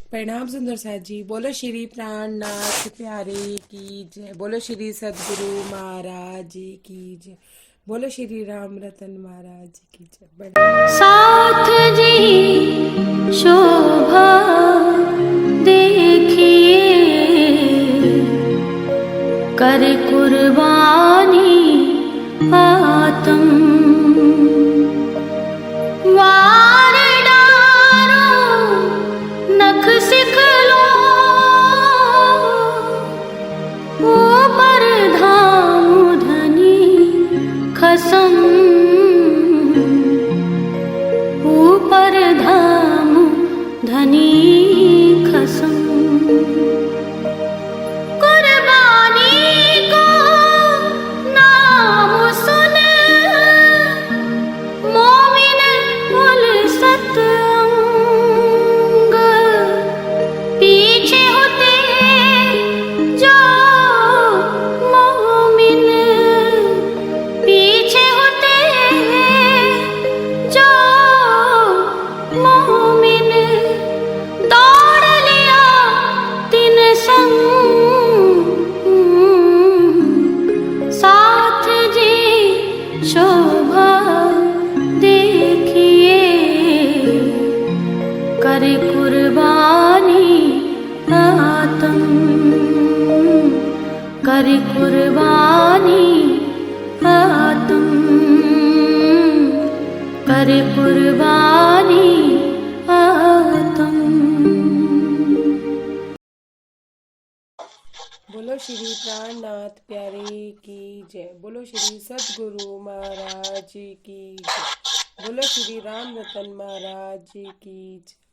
प्रणाम सुंदर साथ जी। बोलो श्री प्राणनाथ प्यारे की जय। बोलो श्री सदगुरु महाराज जी की जय। बोलो श्री राम रतन महाराज जी की जय। साथ जी शोभा देखिए, कर कुर्बानी आत्म वार डारो नख सिखलो, ऊपर धाम धनी खसम, ऊपर धाम धनी खसम। कुर्बानी को नाम सुन मोमिन उलसत अंग, पीछे होते जो मोमिन, पीछे होते जो मोमिन, दौड़ लिया तिन संग। साथ जी शोभा देखिए, कर कुर्बानी आत्म, कर कुर्बानी आत्म, कर कुर्बानी आत्म। बोलो श्री प्राणनाथ प्यारे की जय। बोलो श्री सदगुरु महाराज जी की जय। बोलो श्री राम रतन महाराज जी की जय।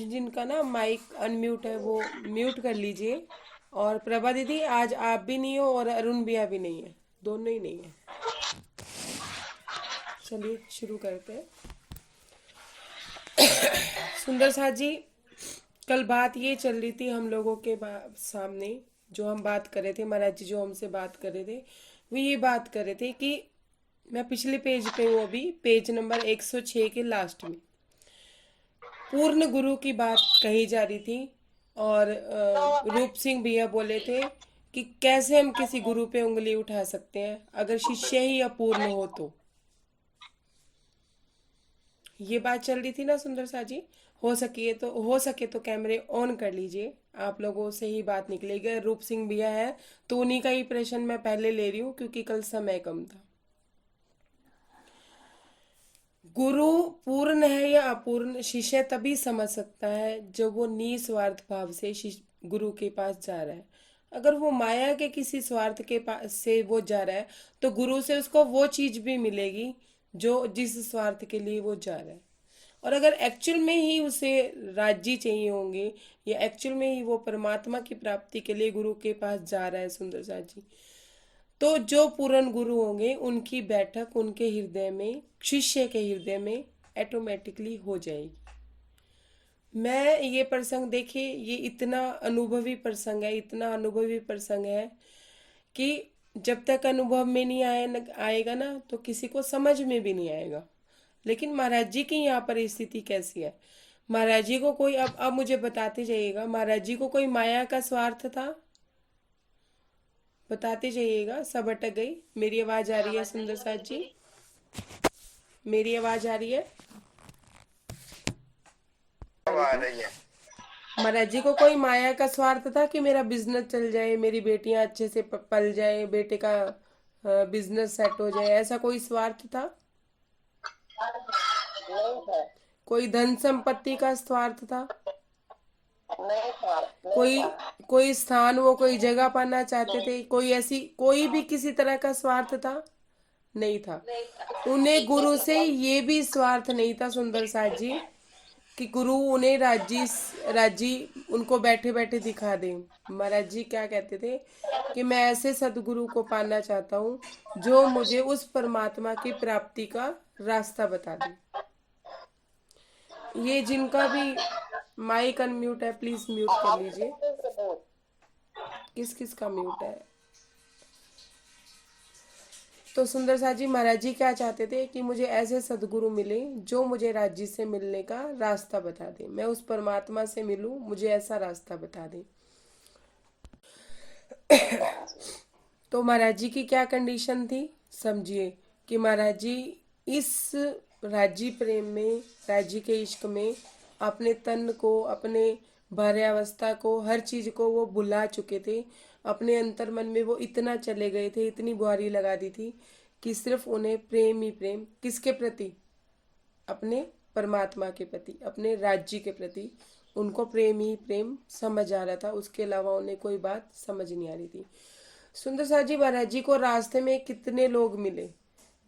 जिनका ना माइक अनम्यूट है वो म्यूट कर लीजिए। और प्रभा दीदी आज आप भी नहीं हो और अरुण भैया भी नहीं है, दोनों ही नहीं है। चलिए शुरू करते हैं। सुंदर साथ जी, कल बात ये चल रही थी हम लोगों के सामने, जो हम बात कर रहे थे, महाराज जी जो हमसे बात कर रहे थे वो ये बात कर रहे थे कि मैं पिछले पेज पे हूँ, अभी पेज नंबर 106 के लास्ट में पूर्ण गुरु की बात कही जा रही थी। और रूप सिंह भैया बोले थे कि कैसे हम किसी गुरु पे उंगली उठा सकते हैं अगर शिष्य ही अपूर्ण ये बात चल रही थी ना सुंदर सा जी। हो सके तो कैमरे ऑन कर लीजिए, आप लोगों से ही बात निकलेगी। रूप सिंह भैया है तो उन्हीं का ही प्रश्न मैं पहले ले रही हूँ क्योंकि कल समय कम था। गुरु पूर्ण है या अपूर्ण शिष्य तभी समझ सकता है जब वो निस्वार्थ भाव से गुरु के पास जा रहा है। अगर वो माया के किसी स्वार्थ के पास से वो जा रहा है तो गुरु से उसको वो चीज भी मिलेगी जो जिस स्वार्थ के लिए वो जा रहा है। और अगर एक्चुअल में ही उसे राज्य चाहिए होंगे या एक्चुअल में ही वो परमात्मा की प्राप्ति के लिए गुरु के पास जा रहा है सुंदर सा जी, तो जो पूर्ण गुरु होंगे उनकी बैठक उनके हृदय में, शिष्य के हृदय में ऑटोमेटिकली हो जाएगी। मैं ये प्रसंग देखिए, ये इतना अनुभवी प्रसंग है, इतना अनुभवी प्रसंग है कि जब तक अनुभव में नहीं आएगा ना तो किसी को समझ में भी नहीं आएगा। लेकिन महाराज जी की यहाँ पर स्थिति कैसी है? महाराज जी को कोई, अब मुझे बताते जाइएगा, महाराज जी को कोई माया का स्वार्थ था? बताते जाइएगा। सब अटक गई। मेरी आवाज आ रही है सुंदर साथ जी? मेरी आवाज आ रही है? आ रही है। महाराज जी को कोई माया का स्वार्थ था कि मेरा बिजनेस चल जाए, मेरी बेटियां अच्छे से पल जाए, बेटे का बिजनेस सेट हो जाए, ऐसा कोई स्वार्थ था? नहीं था। कोई धन संपत्ति का स्वार्थ था? नहीं था। नहीं कोई था। कोई स्थान, वो कोई जगह पाना चाहते थे? कोई ऐसी कोई भी किसी तरह का स्वार्थ था? नहीं था। नहीं था। उन्हें गुरु से ये भी स्वार्थ नहीं था सुंदर साथ जी कि गुरु उन्हें राज्य उनको बैठे बैठे दिखा दे। महाराज जी क्या कहते थे कि मैं ऐसे सदगुरु को पाना चाहता हूँ जो मुझे उस परमात्मा की प्राप्ति का रास्ता बता दे। ये जिनका भी माइक अनम्यूट है प्लीज म्यूट कर लीजिए। किस किस का म्यूट है? तो सुंदर सा जी महाराज जी क्या चाहते थे कि मुझे ऐसे सदगुरु मिले जो मुझे राज्य से मिलने का रास्ता बता दे, मैं उस परमात्मा से मिलूं, मुझे ऐसा रास्ता बता दे। तो महाराज जी की क्या कंडीशन थी, समझिए कि महाराज जी इस राज्य प्रेम में, राज्य के इश्क में अपने तन को, अपने भार्यावस्था को, हर चीज को वो भुला चुके थे। अपने अंतर मन में वो इतना चले गए थे, इतनी बुहारी लगा दी थी कि सिर्फ उन्हें प्रेम ही प्रेम, किसके प्रति, अपने परमात्मा के प्रति, अपने राज्य के प्रति उनको प्रेम ही प्रेम समझ आ रहा था। उसके अलावा उन्हें कोई बात समझ नहीं आ रही थी। सुंदर सा जी महाराज जी को रास्ते में कितने लोग मिले,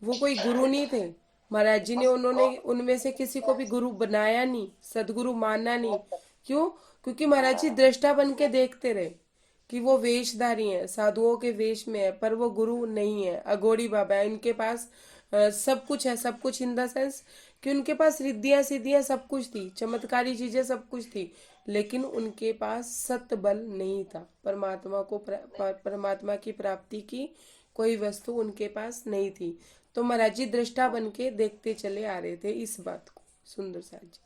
वो कोई गुरु नहीं थे। महाराज जी ने उन्होंने उनमें से किसी को भी गुरु बनाया नहीं, सदगुरु माना नहीं। क्यों? क्योंकि महाराज जी दृष्टा बन के देखते रहे कि वो वेशधारी हैं, साधुओं के वेश में है, पर वो गुरु नहीं है, अघोरी बाबा है। इनके पास सब कुछ है, सब कुछ इन द सेंस कि उनके पास रिद्धियां सिद्धियां सब कुछ थी, चमत्कारी चीजें सब कुछ थी, लेकिन उनके पास सत बल नहीं था। परमात्मा की प्राप्ति की कोई वस्तु उनके पास नहीं थी। तो महाराज जी दृष्टा बन के देखते चले आ रहे थे इस बात को। सुंदर सा जी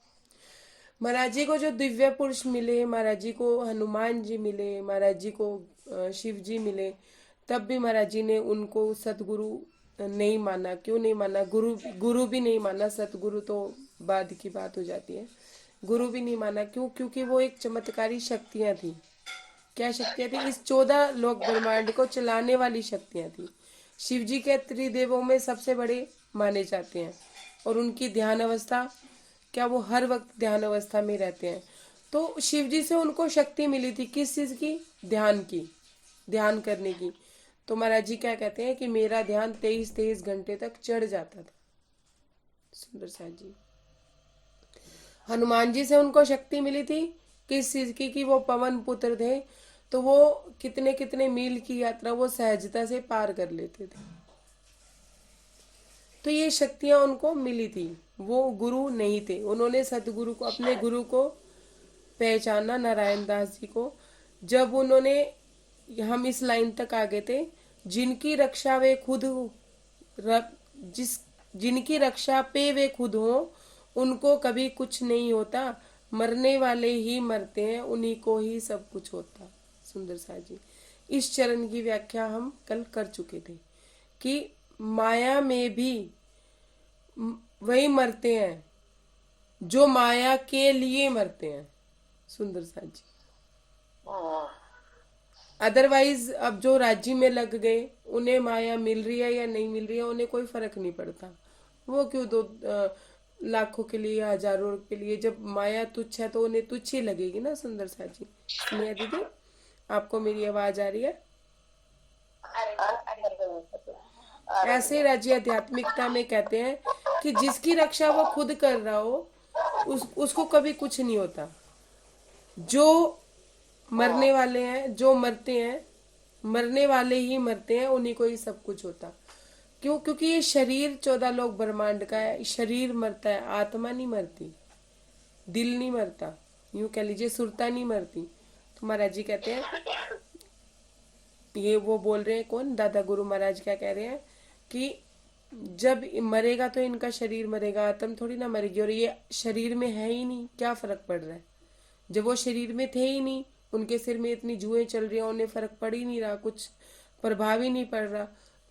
महाराज जी को जो दिव्य पुरुष मिले, महाराज जी को हनुमान जी मिले, महाराज जी को शिव जी मिले, तब भी महाराज जी ने उनको सतगुरु नहीं माना। क्यों नहीं माना? गुरु भी नहीं माना, सतगुरु तो बाद की बात हो जाती है। गुरु भी नहीं माना। क्यों? क्योंकि वो एक चमत्कारी शक्तियां थी। क्या शक्तियां थी? इस 14 लोक ब्रह्मांड को चलाने वाली शक्तियां थी। शिव जी के त्रिदेवों में सबसे बड़े माने जाते हैं, और उनकी ध्यान अवस्था, क्या वो हर वक्त ध्यान अवस्था में रहते हैं। तो शिव जी से उनको शक्ति मिली थी, किस चीज की? ध्यान की, ध्यान करने की। तो महाराज जी क्या कहते हैं कि मेरा ध्यान 23 घंटे तक चढ़ जाता था। सुंदर सा जी हनुमान जी से उनको शक्ति मिली थी, किस चीज की? कि वो पवन पुत्र थे, तो वो कितने कितने मील की यात्रा वो सहजता से पार कर लेते थे। तो ये शक्तियां उनको मिली थी। वो गुरु नहीं थे। उन्होंने सतगुरु को, अपने गुरु को पहचाना, नारायण दास जी को, जब उन्होंने, हम इस लाइन तक आ गए थे, जिनकी रक्षा वे खुद, जिनकी रक्षा पे वे खुद हो, उनको कभी कुछ नहीं होता, मरने वाले ही मरते हैं, उन्हीं को ही सब कुछ होता। सुंदर सा जी इस चरण की व्याख्या हम कल कर चुके थे कि माया में भी वही मरते हैं जो माया के लिए मरते हैं। सुंदर सा जी अदरवाइज अब जो राज्य में लग गए, उन्हें माया मिल रही है या नहीं मिल रही है, उन्हें कोई फर्क नहीं पड़ता। वो क्यों लाखों के लिए, हजारों के लिए, जब माया तुच्छ है तो उन्हें तुच्छ ही लगेगी ना। सुंदर सा जी स्नेहा दीदी, आपको मेरी आवाज आ रही है? ऐसे राज्य आध्यात्मिकता में कहते हैं कि जिसकी रक्षा वो खुद कर रहा हो, उसको कभी कुछ नहीं होता। जो मरने वाले हैं, जो मरते हैं, मरने वाले ही मरते हैं, उन्हीं को ही सब कुछ होता। क्यों? क्योंकि ये शरीर 14 लोक ब्रह्मांड का है। शरीर मरता है, आत्मा नहीं मरती, दिल नहीं मरता, यूं कह लीजिए सुरता नहीं मरती। तो महाराज जी कहते हैं, ये वो बोल रहे हैं, कौन? दादा गुरु महाराज क्या कह रहे हैं कि जब मरेगा तो इनका शरीर मरेगा, आत्मा थोड़ी ना मरेगी। और ये शरीर में है ही नहीं, क्या फर्क पड़ रहा है? जब वो शरीर में थे ही नहीं, उनके सिर में इतनी जुएं चल रही हैं, उन्हें फर्क पड़ ही नहीं रहा, कुछ प्रभाव ही नहीं पड़ रहा।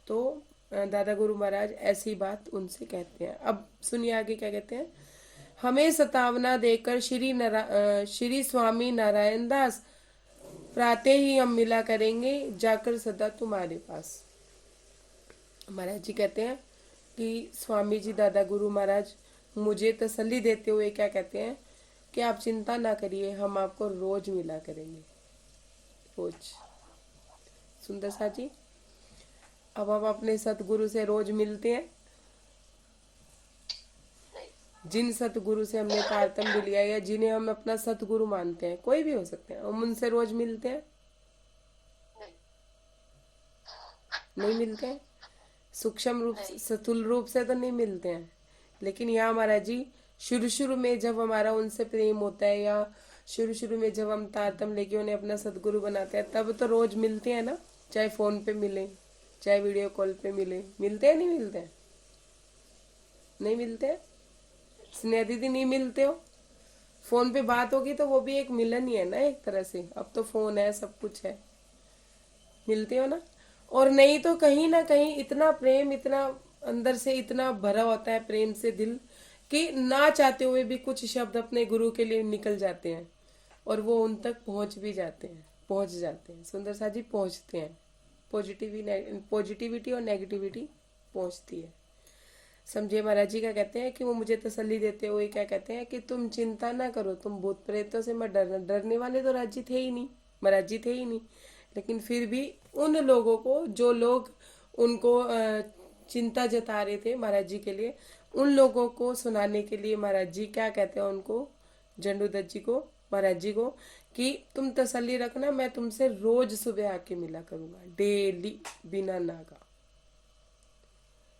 तो दादा गुरु महाराज ऐसी बात उनसे कहते हैं। अब सुनिए आगे क्या कहते हैं। हमें सतावना देकर श्री स्वामी नारायण दास, प्रातः ही हम मिला करेंगे, जाकर सदा तुम्हारे पास। महाराज जी कहते हैं कि स्वामी जी, दादा गुरु महाराज मुझे तसल्ली देते हुए क्या कहते हैं कि आप चिंता ना करिए, हम आपको रोज मिला करेंगे, रोज। सुंदर सा जी अब हम अपने सतगुरु से रोज मिलते हैं। जिन सतगुरु से हमने तारतम्य लिया या जिन्हें हम अपना सतगुरु मानते हैं, कोई भी हो सकते हैं, हम उनसे रोज मिलते हैं? नहीं मिलते हैं। सूक्ष्म रूप से, स्थूल रूप से तो नहीं मिलते हैं। लेकिन यहाँ महाराज जी शुरू में जब हमारा उनसे प्रेम होता है, या शुरू में जब हम तारतम्य लेके उन्हें अपना सतगुरु बनाते हैं, तब तो रोज मिलते हैं ना, चाहे फोन पे मिले, चाहे वीडियो कॉल पे मिलते हैं नहीं मिलते हैं? नहीं मिलते हैं? स्नेहा दीदी नहीं मिलते हो? फोन पे बात होगी तो वो भी एक मिलन ही है ना एक तरह से, अब तो फोन है सब कुछ है, मिलते हो ना? और नहीं तो कहीं ना कहीं इतना प्रेम, इतना अंदर से इतना भरा होता है प्रेम से दिल, कि ना चाहते हुए भी कुछ शब्द अपने गुरु के लिए निकल जाते हैं और वो उन तक पहुंच भी जाते हैं, पहुंच जाते हैं सुंदर सा जी, पहुंचते हैं। पॉजिटिविटी और नेगेटिविटी पहुंचती है। समझे? महाराज जी क्या कहते हैं कि वो मुझे तसल्ली देते हुए क्या कहते हैं कि तुम चिंता ना करो, तुम भूत प्रेतों से मत डरना। डरने वाले तो राज जी थे ही नहीं, महाराज जी थे ही नहीं, लेकिन फिर भी उन लोगों को, जो लोग उनको चिंता जता रहे थे महाराज जी के लिए, उन लोगों को सुनाने के लिए महाराज जी क्या कहते हैं उनको, झंडू दत्त जी को, महाराज जी को, कि तुम तसल्ली रखना, मैं तुमसे रोज सुबह आके मिला करूंगा, डेली, बिना नागा।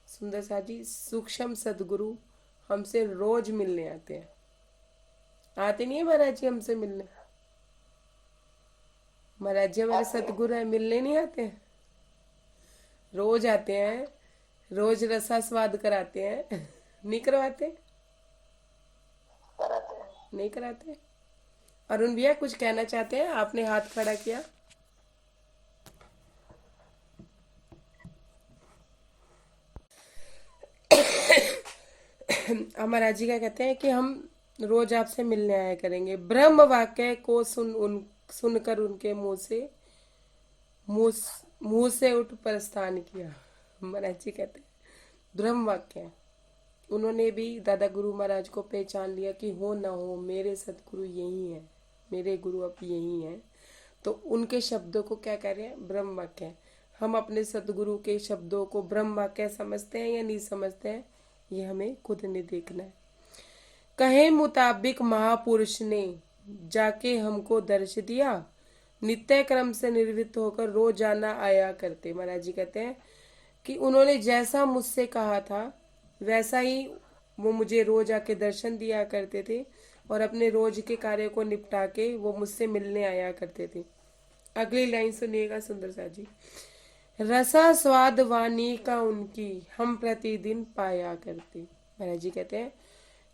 सुंदर सा जी, सूक्ष्म सदगुरु हमसे रोज मिलने आते हैं। आते नहीं है महाराज जी हमसे मिलने? महाराज जी हमारे सतगुरु है, मिलने नहीं आते हैं? रोज आते हैं, रोज रसा स्वाद कराते हैं। नहीं करवाते? कराते हैं। नहीं कराते? अरुण भैया कुछ कहना चाहते हैं? आपने हाथ खड़ा किया। महाराज जी क्या कहते हैं कि हम रोज आपसे मिलने आया करेंगे। ब्रह्म वाक्य को सुनकर उनके मुंह से उठ प्रस्थान किया। महाराज जी कहते हैं ब्रह्म वाक्य है। उन्होंने भी दादा गुरु महाराज को पहचान लिया कि हो ना हो मेरे सतगुरु यही हैं, मेरे गुरु अब यही हैं। तो उनके शब्दों को क्या कह रहे हैं? ब्रह्म वाक्य है। हम अपने सतगुरु के शब्दों को ब्रह्म वाक्य समझते हैं या नहीं समझते हैं, ये हमें खुद ने देखना है। कहे मुताबिक महापुरुष ने जाके हमको दर्श दिया, नित्य क्रम से निर्वृत्त होकर रोजाना आया करते। महाराज जी कहते हैं कि उन्होंने जैसा मुझसे कहा था वैसा ही वो मुझे रोज आके दर्शन दिया करते थे और अपने रोज के कार्य को निपटा के वो मुझसे मिलने आया करते थे। अगली लाइन सुनिएगा सुंदर सा जी। रसा स्वाद वाणी का उनकी हम प्रतिदिन पाया करते। महाराज जी कहते हैं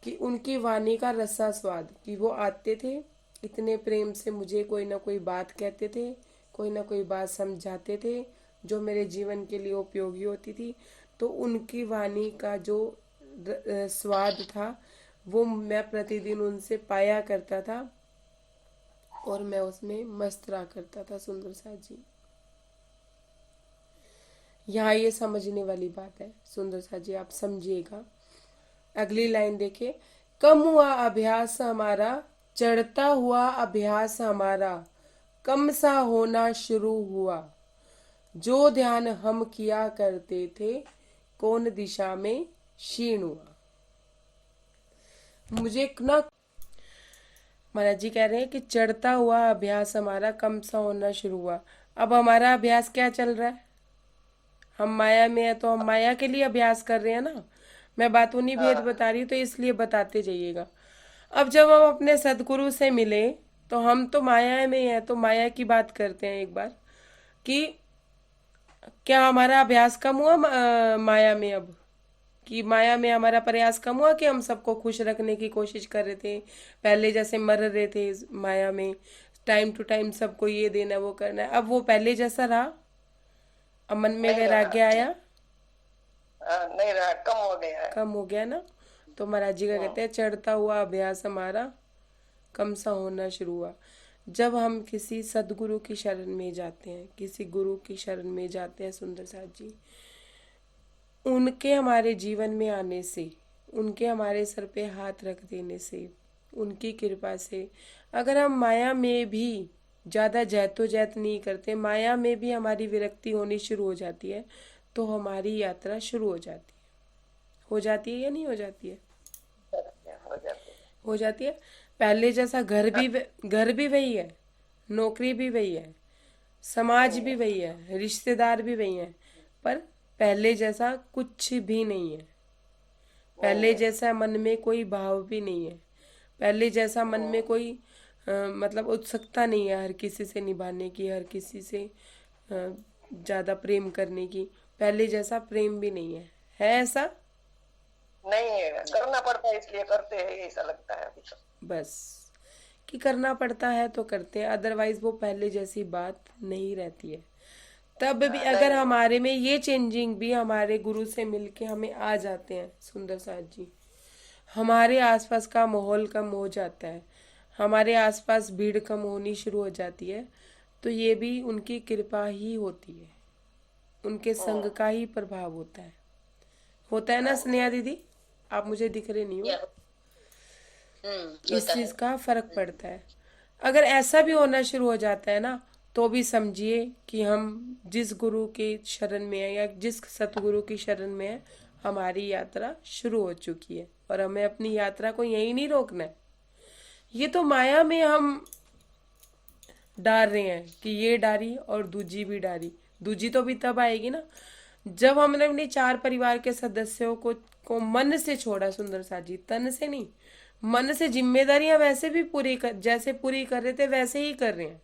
कि उनकी वाणी का रसा स्वाद, कि वो आते थे इतने प्रेम से मुझे कोई ना कोई बात कहते थे, कोई ना कोई बात समझाते थे जो मेरे जीवन के लिए उपयोगी होती थी। तो उनकी वाणी का जो स्वाद था वो मैं प्रतिदिन उनसे पाया करता था और मैं उसमें मस्त रहा करता था। सुंदर सा जी, यहाँ ये समझने वाली बात है सुंदर सा जी, आप समझिएगा। अगली लाइन देखिए। कम हुआ अभ्यास हमारा, चढ़ता हुआ अभ्यास हमारा, कम सा होना शुरू हुआ। जो ध्यान हम किया करते थे कौन दिशा में क्षीण हुआ। मुझे ना महाराज जी कह रहे हैं कि चढ़ता हुआ अभ्यास हमारा कम सा होना शुरू हुआ। अब हमारा अभ्यास क्या चल रहा है? हम माया में है तो हम माया के लिए अभ्यास कर रहे हैं ना। मैं बातूनी भेद बता रही हूँ तो इसलिए बताते जाइएगा। अब जब हम अपने सदगुरु से मिले तो हम तो माया में है, तो माया की बात करते हैं एक बार कि क्या हमारा अभ्यास कम हुआ माया में? अब कि माया में हमारा प्रयास कम हुआ कि हम सबको खुश रखने की कोशिश कर रहे थे, पहले जैसे मर रहे थे माया में, टाइम टू टाइम सबको ये देना वो करना है, अब वो पहले जैसा रहा? अब मन में वैराग्य आया? नहीं रहा, कम हो गया है। कम हो गया ना। तो महाराज जी का कहते हैं चढ़ता हुआ अभ्यास हमारा कम सा होना शुरू हुआ। जब हम किसी सदगुरु की शरण में जाते हैं, किसी गुरु की शरण में जाते हैं सुंदर साथ जी, उनके हमारे जीवन में आने से, उनके हमारे सर पे हाथ रख देने से, उनकी कृपा से, अगर हम माया में भी ज़्यादा जैतोजैत नहीं करते, माया में भी हमारी विरक्ति होनी शुरू हो जाती है, तो हमारी यात्रा शुरू हो जाती है। हो जाती है या नहीं हो जाती है? हो जाती है। पहले जैसा घर भी वही है, नौकरी भी वही है, समाज भी वही है, रिश्तेदार भी वही है, पर पहले जैसा कुछ भी नहीं है। पहले जैसा मन में कोई भाव भी नहीं है। पहले जैसा मन में कोई मतलब उत्सुकता नहीं है हर किसी से निभाने की, हर किसी से ज्यादा प्रेम करने की, पहले जैसा प्रेम भी नहीं है ऐसा? नहीं है, करना पड़ता है इसलिए करते हैं, ऐसा लगता है अभी तो। बस कि करना पड़ता है तो करते हैं, अदरवाइज वो पहले जैसी बात नहीं रहती है। तब भी अगर नहीं। हमारे में ये चेंजिंग भी हमारे गुरु से मिलके हमें आ जाते हैं सुंदर साथ जी, हमारे आसपास का माहौल कम हो जाता है, हमारे आसपास भीड़ कम होनी शुरू हो जाती है, तो ये भी उनकी कृपा ही होती है, उनके संग का ही प्रभाव होता है ना स्नेहा दीदी? आप मुझे दिख रहे नहीं हो। इस चीज का फर्क पड़ता है। अगर ऐसा भी होना शुरू हो जाता है ना, तो भी समझिए कि हम जिस गुरु के शरण में है या जिस सतगुरु की शरण में है, हमारी यात्रा शुरू हो चुकी है और हमें अपनी यात्रा को यहीं नहीं रोकना है। ये तो माया में हम डाल रहे हैं कि ये डारी और दूजी भी डारी, दूजी तो भी तब आएगी ना जब हमने अपने चार परिवार के सदस्यों को मन से छोड़ा सुंदर सा जी, तन से नहीं, मन से। जिम्मेदारियां वैसे भी जैसे पूरी कर रहे थे वैसे ही कर रहे हैं,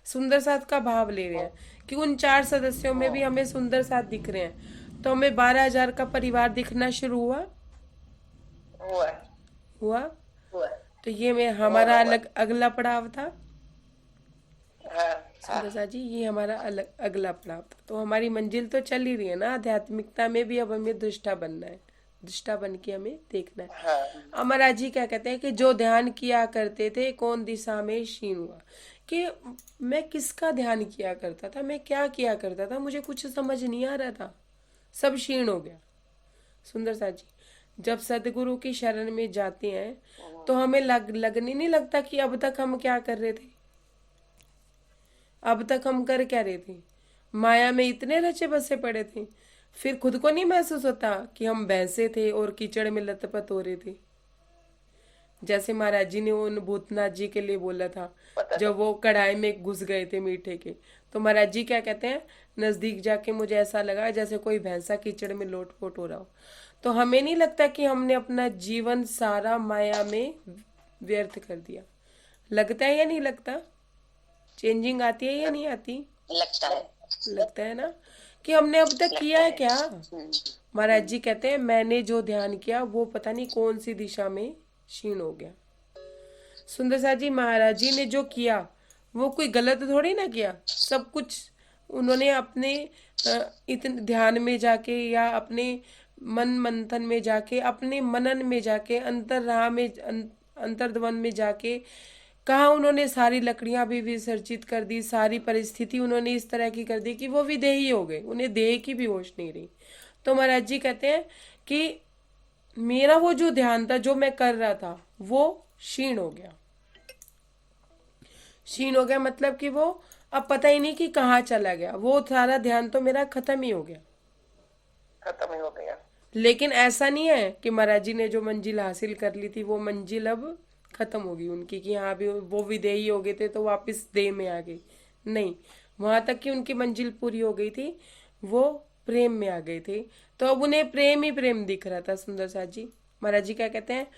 सुंदर साथ का भाव ले रहे हैं कि उन चार सदस्यों में भी हमें सुंदर साथ दिख रहे हैं, तो हमें 12,000 का परिवार दिखना शुरू हुआ। हुआ है, हुआ हुआ है। तो ये में हमारा अलग अगला पड़ाव था हाँ, सुंदर सा जी, ये हमारा अलग अगला पड़ाव था। तो हमारी मंजिल तो चल ही रही है ना आध्यात्मिकता में भी, अब हमें दृष्टा बनना है, दृष्टा बन के हमें देखना है। हाँ, अमरा जी क्या कहते हैं कि जो ध्यान किया करते थे कौन दिशा में क्षीण हुआ, कि मैं किसका ध्यान किया करता था, मैं क्या किया करता था, मुझे कुछ समझ नहीं आ रहा था, सब क्षीण हो गया। सुंदर सा जी, जब सदगुरु की शरण में जाते हैं तो हमें लगने नहीं लगता कि अब तक हम क्या कर रहे थे, अब तक हम कर क्या रहे थे, माया में इतने रचे बसे पड़े थे। फिर खुद को नहीं महसूस होता कि हम भैंसे थे और कीचड़ में लथपथ हो रहे थे, जैसे महाराज जी ने उन भूतनाथ जी के लिए बोला था जब वो कढ़ाई में घुस गए थे मीठे के। तो महाराज जी क्या कहते हैं, नजदीक जाके मुझे ऐसा लगा जैसे कोई भैंसा कीचड़ में लोटपोट हो रहा हो। तो हमें नहीं लगता कि हमने अपना जीवन सारा माया में व्यर्थ कर दिया? लगता है या नहीं लगता? चेंजिंग आती है या नहीं आती? लगता है। लगता है ना कि हमने अब तक किया है क्या। महाराज जी कहते हैं मैंने जो ध्यान किया वो पता नहीं कौन सी दिशा में क्षीण हो गया। सुंदर सा जी, महाराज जी ने जो किया वो कोई गलत थोड़ी ना किया, सब कुछ उन्होंने अपने इतने ध्यान में जाके या अपने मन मंथन में जाके, अपने मनन में जाके, अंतर्ध्वन में जाके कहा उन्होंने सारी लकड़ियां भी विसर्जित कर दी, सारी परिस्थिति उन्होंने इस तरह की कर दी कि वो विदेही हो गए, उन्हें देह की भी होश नहीं रही। तो महाराज जी कहते हैं कि मेरा वो जो ध्यान था जो मैं कर रहा था वो क्षीण हो गया। क्षीण हो गया मतलब कि वो अब पता ही नहीं कि कहाँ चला गया, वो सारा ध्यान तो मेरा खत्म ही हो गया, खत्म ही हो गया। लेकिन ऐसा नहीं है कि महाराज जी ने जो मंजिल हासिल कर ली थी वो मंजिल अब खत्म होगी उनकी, कि हाँ भी वो विदेही हो गए थे तो वापस देह में आ गए, नहीं, वहां तक कि उनकी मंजिल पूरी हो गई थी, वो प्रेम में आ गए थे, तो अब उन्हें प्रेम ही प्रेम दिख रहा था। सुंदर साथ जी, महाराज जी क्या कहते हैं,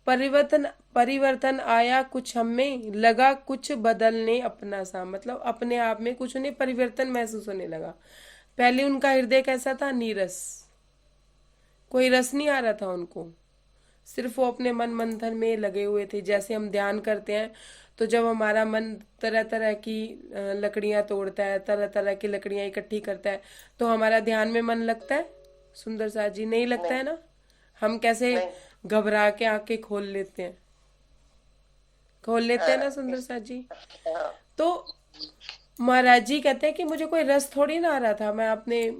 परिवर्तन परिवर्तन आया कुछ हमें, लगा कुछ बदलने अपना सा, मतलब अपने आप में कुछ उन्हें परिवर्तन महसूस होने लगा। पहले उनका हृदय कैसा था, नीरस, कोई रस नहीं आ रहा था उनको, सिर्फ वो अपने मन मंथन में लगे हुए थे। जैसे हम ध्यान करते हैं तो जब हमारा मन तरह तरह की लकड़ियां तोड़ता है, तरह तरह की लकड़ियां इकट्ठी करता है, तो हमारा ध्यान में मन लगता है? सुंदर साथ जी, नहीं लगता है ना। हम कैसे घबरा के आंखें खोल लेते हैं, खोल लेते हैं ना सुंदर साथ जी। तो महाराज जी कहते हैं कि मुझे कोई रस थोड़ी ना आ रहा था, मैं अपने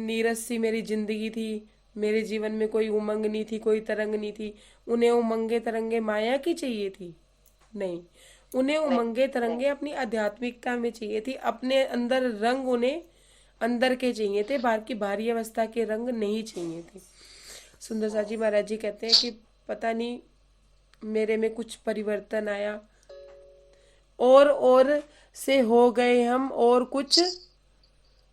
नीरस सी मेरी जिंदगी थी, मेरे जीवन में कोई उमंग नहीं थी, कोई तरंग नहीं थी। उन्हें उमंगे तरंगे माया की चाहिए थी? नहीं, उन्हें उमंगे तरंगे अपनी आध्यात्मिकता में चाहिए थी, अपने अंदर रंग उन्हें अंदर के चाहिए थे, बाहर की बाहरी अवस्था के रंग नहीं चाहिए थे। सुंदर सा जी, महाराज जी कहते हैं कि पता नहीं मेरे में कुछ परिवर्तन आया, और से हो गए हम, और कुछ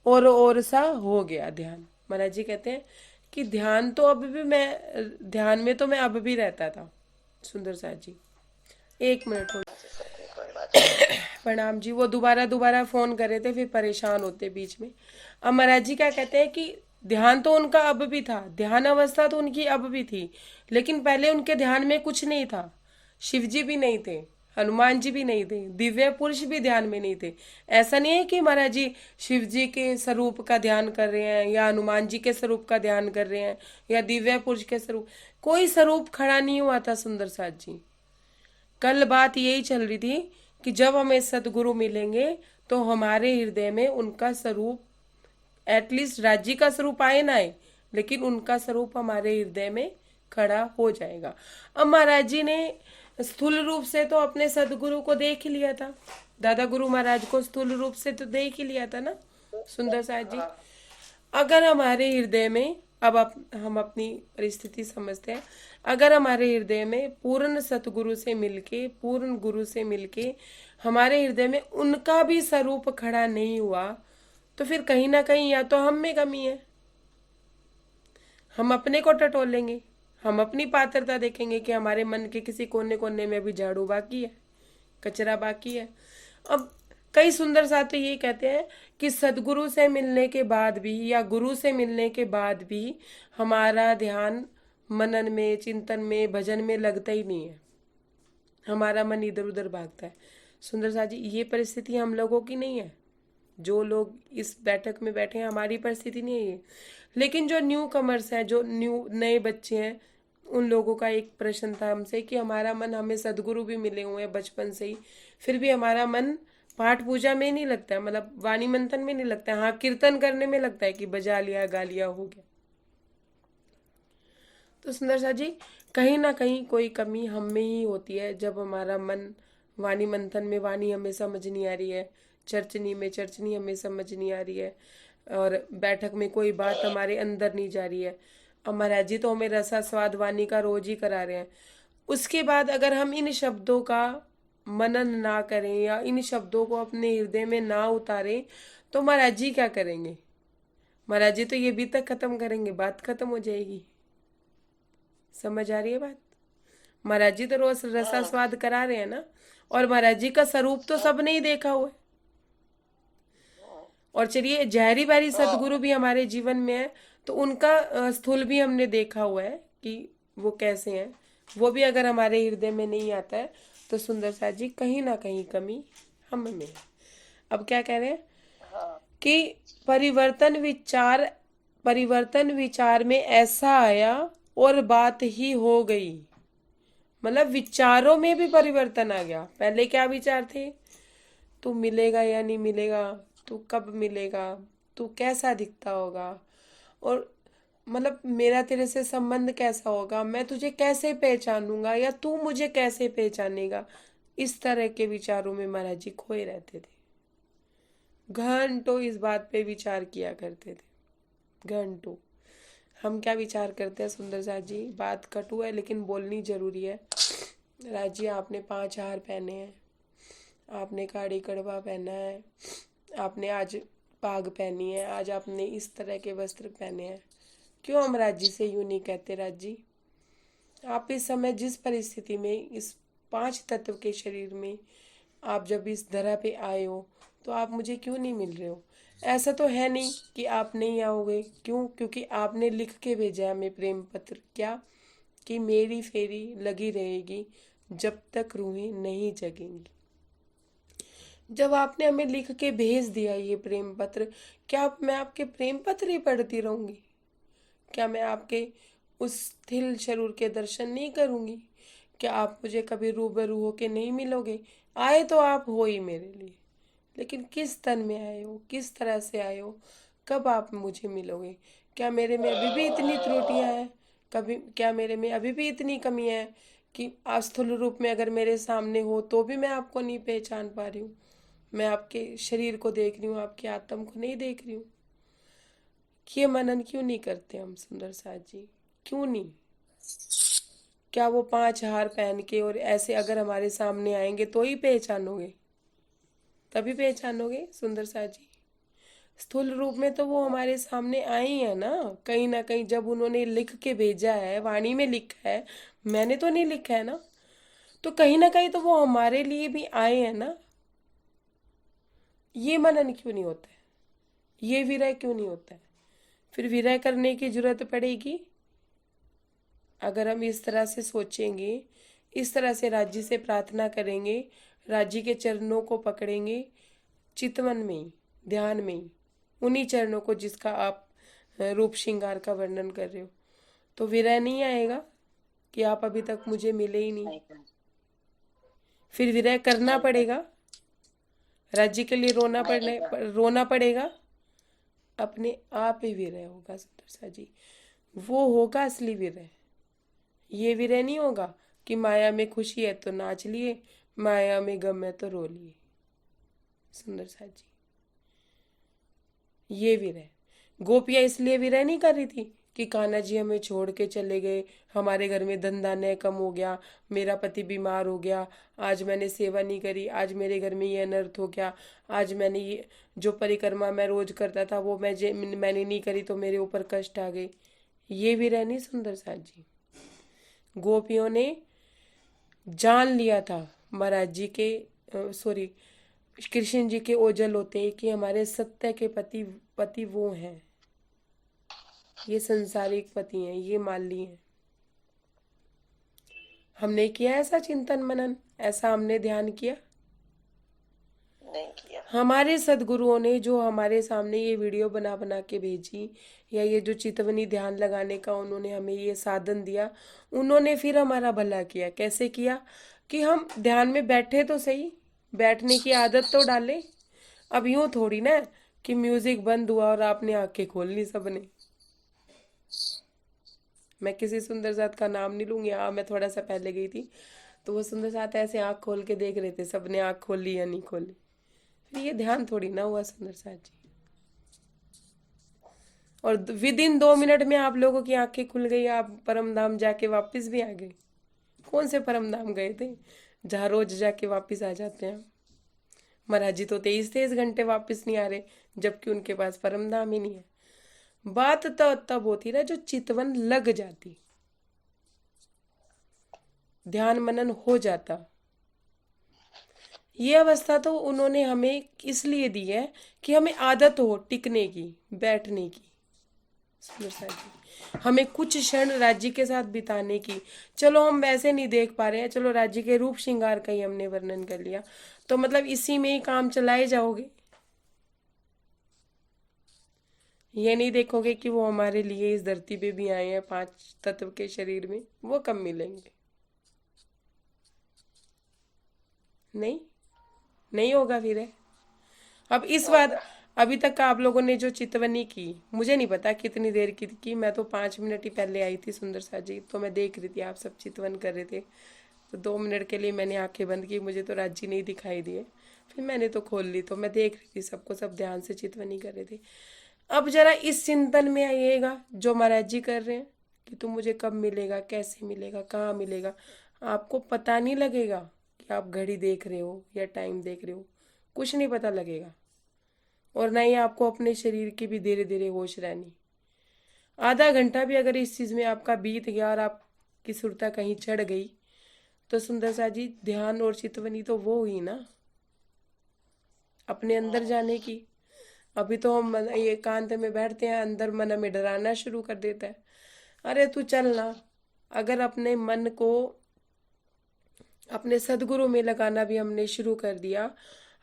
और सा हो गया ध्यान। महाराज जी कहते हैं कि ध्यान तो अब भी मैं, ध्यान में तो मैं अब भी रहता था। सुंदर साथ जी, 1 मिनट हो प्रणाम जी। वो दोबारा दोबारा फोन कर रहे थे, फिर परेशान होते बीच में। अब महाराज जी क्या कहते हैं कि ध्यान तो उनका अब भी था, ध्यान अवस्था तो उनकी अब भी थी, लेकिन पहले उनके ध्यान में कुछ नहीं था। शिव जी भी नहीं थे, हनुमान जी भी नहीं थे, दिव्य पुरुष भी ध्यान में नहीं थे। ऐसा नहीं है कि महाराज जी शिव जी के स्वरूप का ध्यान कर रहे हैं या हनुमान जी के स्वरूप का ध्यान कर रहे हैं या दिव्य पुरुष के स्वरूप, कोई स्वरूप खड़ा नहीं हुआ था सुंदर साथ जी। कल बात यही चल रही थी कि जब हमें सदगुरु मिलेंगे तो हमारे हृदय में उनका स्वरूप, एटलीस्ट राज्य का स्वरूप आए ना आए, लेकिन उनका स्वरूप हमारे हृदय में खड़ा हो जाएगा। अब महाराज जी ने स्थूल रूप से तो अपने सदगुरु को देख ही लिया था, दादा गुरु महाराज को स्थूल रूप से तो देख ही लिया था ना सुंदर साथ जी। अगर हमारे हृदय में, अब हम अपनी परिस्थिति समझते हैं, अगर हमारे हृदय में पूर्ण सतगुरु से मिलके, पूर्ण गुरु से मिलके हमारे हृदय में उनका भी स्वरूप खड़ा नहीं हुआ, तो फिर कहीं ना कहीं या तो हम में कमी है, हम अपने को टटोलेंगे, हम अपनी पात्रता देखेंगे कि हमारे मन के किसी कोने कोने में भी झाड़ू बाकी है, कचरा बाकी है। अब कई सुंदर साथ तो ये कहते हैं कि सदगुरु से मिलने के बाद भी या गुरु से मिलने के बाद भी हमारा ध्यान मनन में, चिंतन में, भजन में लगता ही नहीं है, हमारा मन इधर उधर भागता है। सुंदर साथ जी, ये परिस्थिति हम लोगों की नहीं है, जो लोग इस बैठक में बैठे हैं हमारी परिस्थिति नहीं है ये। लेकिन जो न्यू कमर्स हैं, जो नए बच्चे हैं, उन लोगों का एक प्रश्न था हमसे कि हमारा मन, हमें सदगुरु भी मिले हुए हैं बचपन से ही, फिर भी हमारा मन पाठ पूजा में नहीं लगता है, मतलब वाणी मंथन में नहीं लगता है, हाँ कीर्तन करने में लगता है कि बजा लिया गा लिया हो गया। तो सुंदर सा जी, कहीं ना कहीं कोई कमी हम में ही होती है, जब हमारा मन वाणी मंथन में वाणी हमें समझ नहीं आ रही है, चर्चनी में चर्चनी हमें समझ नहीं आ रही है, और बैठक में कोई बात हमारे अंदर नहीं जा रही है। अब महाराज जी तो हमें रसा स्वाद वाणी का रोज ही करा रहे हैं। उसके बाद अगर हम इन शब्दों का मनन ना करें या इन शब्दों को अपने हृदय में ना उतारें, तो महाराज जी क्या करेंगे? महाराज जी तो ये भी तक खत्म करेंगे, बात खत्म हो जाएगी। समझ आ रही है बात? महाराज जी तो रोज रसा स्वाद करा रहे हैं ना, और महाराज जी का स्वरूप तो सब नहीं देखा हुआ है। और चलिए जहरी बारी सदगुरु भी हमारे जीवन में है, तो उनका स्थूल भी हमने देखा हुआ है कि वो कैसे हैं, वो भी अगर हमारे हृदय में नहीं आता है, तो सुंदर साथ जी कहीं ना कहीं कमी हम में है। अब क्या कह रहे हैं कि परिवर्तन विचार में ऐसा आया और बात ही हो गई। मतलब विचारों में भी परिवर्तन आ गया। पहले क्या विचार थे? तू मिलेगा या नहीं मिलेगा, तू कब मिलेगा, तू कैसा दिखता होगा, और मतलब मेरा तेरे से संबंध कैसा होगा, मैं तुझे कैसे पहचानूंगा या तू मुझे कैसे पहचानेगा। इस तरह के विचारों में महाराज जी खोए रहते थे। घंटों इस बात पे विचार किया करते थे, घंटों। हम क्या विचार करते हैं सुंदर साथ जी? बात कटु है लेकिन बोलनी जरूरी है। राज जी, आपने 5 हार पहने हैं, आपने काड़ी कड़वा पहना है, आपने आज पाग पहनी है, आज आपने इस तरह के वस्त्र पहने हैं। क्यों हम राज जी से यूं नहीं कहते? राज जी, आप इस समय जिस परिस्थिति में, इस 5 तत्व के शरीर में आप जब इस धरा पे आए हो, तो आप मुझे क्यों नहीं मिल रहे हो? ऐसा तो है नहीं कि आप नहीं आओगे। क्यों? क्योंकि आपने लिख के भेजा है हमें प्रेम पत्र। क्या? कि मेरी फेरी लगी रहेगी जब तक रूहें नहीं जगेंगी। जब आपने हमें लिख के भेज दिया ये प्रेम पत्र, क्या मैं आपके प्रेम पत्र ही पढ़ती रहूंगी? क्या मैं आपके उस थिल शरूर के दर्शन नहीं करूंगी? क्या आप मुझे कभी रूबरू होके नहीं मिलोगे? आए तो आप हो ही मेरे लिए, लेकिन किस तन में आए हो, किस तरह से आए हो, कब आप मुझे मिलोगे? क्या मेरे में अभी भी इतनी त्रुटियां हैं? कभी क्या मेरे में अभी भी इतनी कमी है कि स्थूल रूप में अगर मेरे सामने हो तो भी मैं आपको नहीं पहचान पा रही हूँ? मैं आपके शरीर को देख रही हूँ, आपकी आत्म को नहीं देख रही हूँ। ये मनन क्यों नहीं करते हम सुंदर साथ जी? क्यों नहीं? क्या वो 5 हार पहन के और ऐसे अगर हमारे सामने आएंगे तो ही पहचानोगे? तभी पहचानोगे सुंदर साथ जी। स्थूल रूप में तो वो हमारे सामने आए ही है ना कहीं, जब उन्होंने लिख के भेजा है, वाणी में लिखा है, मैंने तो नहीं लिखा है ना, तो कहीं ना कहीं तो वो हमारे लिए भी आए हैं ना। ये मनन क्यों नहीं होता है, ये विरह क्यों नहीं होता है? फिर विरह करने की जरूरत पड़ेगी अगर हम इस तरह से सोचेंगे, इस तरह से राज्य से प्रार्थना करेंगे, राज्य के चरणों को पकड़ेंगे, चितवन में ही, ध्यान में ही, उन्हीं चरणों को जिसका आप रूप श्रृंगार का वर्णन कर रहे हो, तो विरह नहीं आएगा कि आप अभी तक मुझे मिले ही नहीं। नहीं कर- फिर विरह करना नहीं कर- पड़ेगा, राज्य के लिए नहीं कर- रोना पड़ेगा, अपने आप ही विरह होगा सुंदरसा जी, वो होगा असली विरह। ये विरह नहीं होगा कि माया में खुशी है तो नाच लिए, माया में गम है तो रो लिए। सुंदरसा जी, ये विरह गोपियां इसलिए विरह नहीं कर रही थी कि कान्हा जी हमें छोड़ के चले गए, हमारे घर में धंधा न कम हो गया, मेरा पति बीमार हो गया, आज मैंने सेवा नहीं करी, आज मेरे घर में ये अनर्थ हो गया, आज मैंने ये जो परिक्रमा मैं रोज करता था वो मैंने नहीं करी तो मेरे ऊपर कष्ट आ गए। ये विरह नहीं सुंदरसा जी। गोपियों ने जान लिया था महाराज जी के सॉरी कृष्ण जी के ओझल होते हैं कि हमारे सत्य के पति पति वो हैं, ये संसारिक पति हैं, ये माली हैं। हमने किया ऐसा चिंतन मनन, ऐसा हमने ध्यान किया? नहीं किया। हमारे सदगुरुओं ने जो हमारे सामने ये वीडियो बना बना के भेजी, या ये जो चितवनी ध्यान लगाने का उन्होंने हमें ये साधन दिया, उन्होंने फिर हमारा भला किया। कैसे किया? कि हम ध्यान में बैठे तो सही, बैठने की आदत तो डालें। अब यूं थोड़ी ना कि म्यूजिक बंद हुआ और आपने आंखें खोल ली सबने। मैं किसी सुंदर साथ का नाम नहीं लूंगी, हाँ मैं थोड़ा सा पहले गई थी तो वो सुंदर साथ ऐसे आंख खोल के देख रहे थे, सबने आंख खोल ली या नहीं खोली। फिर ये ध्यान थोड़ी ना हुआ सुंदर साथ जी। और विद इन 2 मिनट में आप लोगों की आंखें खुल गई, आप परम धाम जाके वापस भी आ गए। कौन से परम धाम गए थे जहाँ रोज जाके वापस आ जाते हैं? महाराज जी तो 23-23 घंटे वापस नहीं आ रहे, जबकि उनके पास परम धाम ही नहीं है। बात तो तब होती ना जो चितवन लग जाती, ध्यान मनन हो जाता। ये अवस्था तो उन्होंने हमें इसलिए दी है कि हमें आदत हो टिकने की, बैठने की। सुंदर साहब जी, हमें कुछ क्षण राज्य के साथ बिताने की। चलो हम वैसे नहीं देख पा रहे हैं, चलो राज्य के रूप श्रृंगार का ही हमने वर्णन कर लिया, तो मतलब इसी में ही काम चलाए जाओगे। ये नहीं देखोगे कि वो हमारे लिए इस धरती पे भी आए हैं 5 तत्व के शरीर में, वो कब मिलेंगे? नहीं, नहीं होगा फिर है। अब इस बात, अभी तक का आप लोगों ने जो चितवनी की, मुझे नहीं पता कितनी देर की मैं तो 5 मिनट ही पहले आई थी सुंदर सा जी, तो मैं देख रही थी आप सब चितवन कर रहे थे, तो 2 मिनट के लिए मैंने आंखें बंद की, मुझे तो राज्य नहीं दिखाई दिए, फिर मैंने तो खोल ली, तो मैं देख रही थी सबको, सब ध्यान से चितवनी कर रहे थे। अब जरा इस चिंतन में आइएगा जो महाराज जी कर रहे हैं कि तुम मुझे कब मिलेगा, कैसे मिलेगा, कहाँ मिलेगा। आपको पता नहीं लगेगा कि आप घड़ी देख रहे हो या टाइम देख रहे हो, कुछ नहीं पता लगेगा। और ना ही आपको अपने शरीर की भी धीरे धीरे होश रहनी। आधा घंटा भी अगर इस चीज में आपका बीत गया और आपकी सुरता कहीं चढ़ गई, तो सुंदर सा जी ध्यान और चितवनी तो वो हुई ना, अपने अंदर जाने की। अभी तो हम ये एकांत में बैठते हैं, अंदर मन हमें डराना शुरू कर देता है, अरे तू चल ना। अगर अपने मन को अपने सदगुरु में लगाना भी हमने शुरू कर दिया,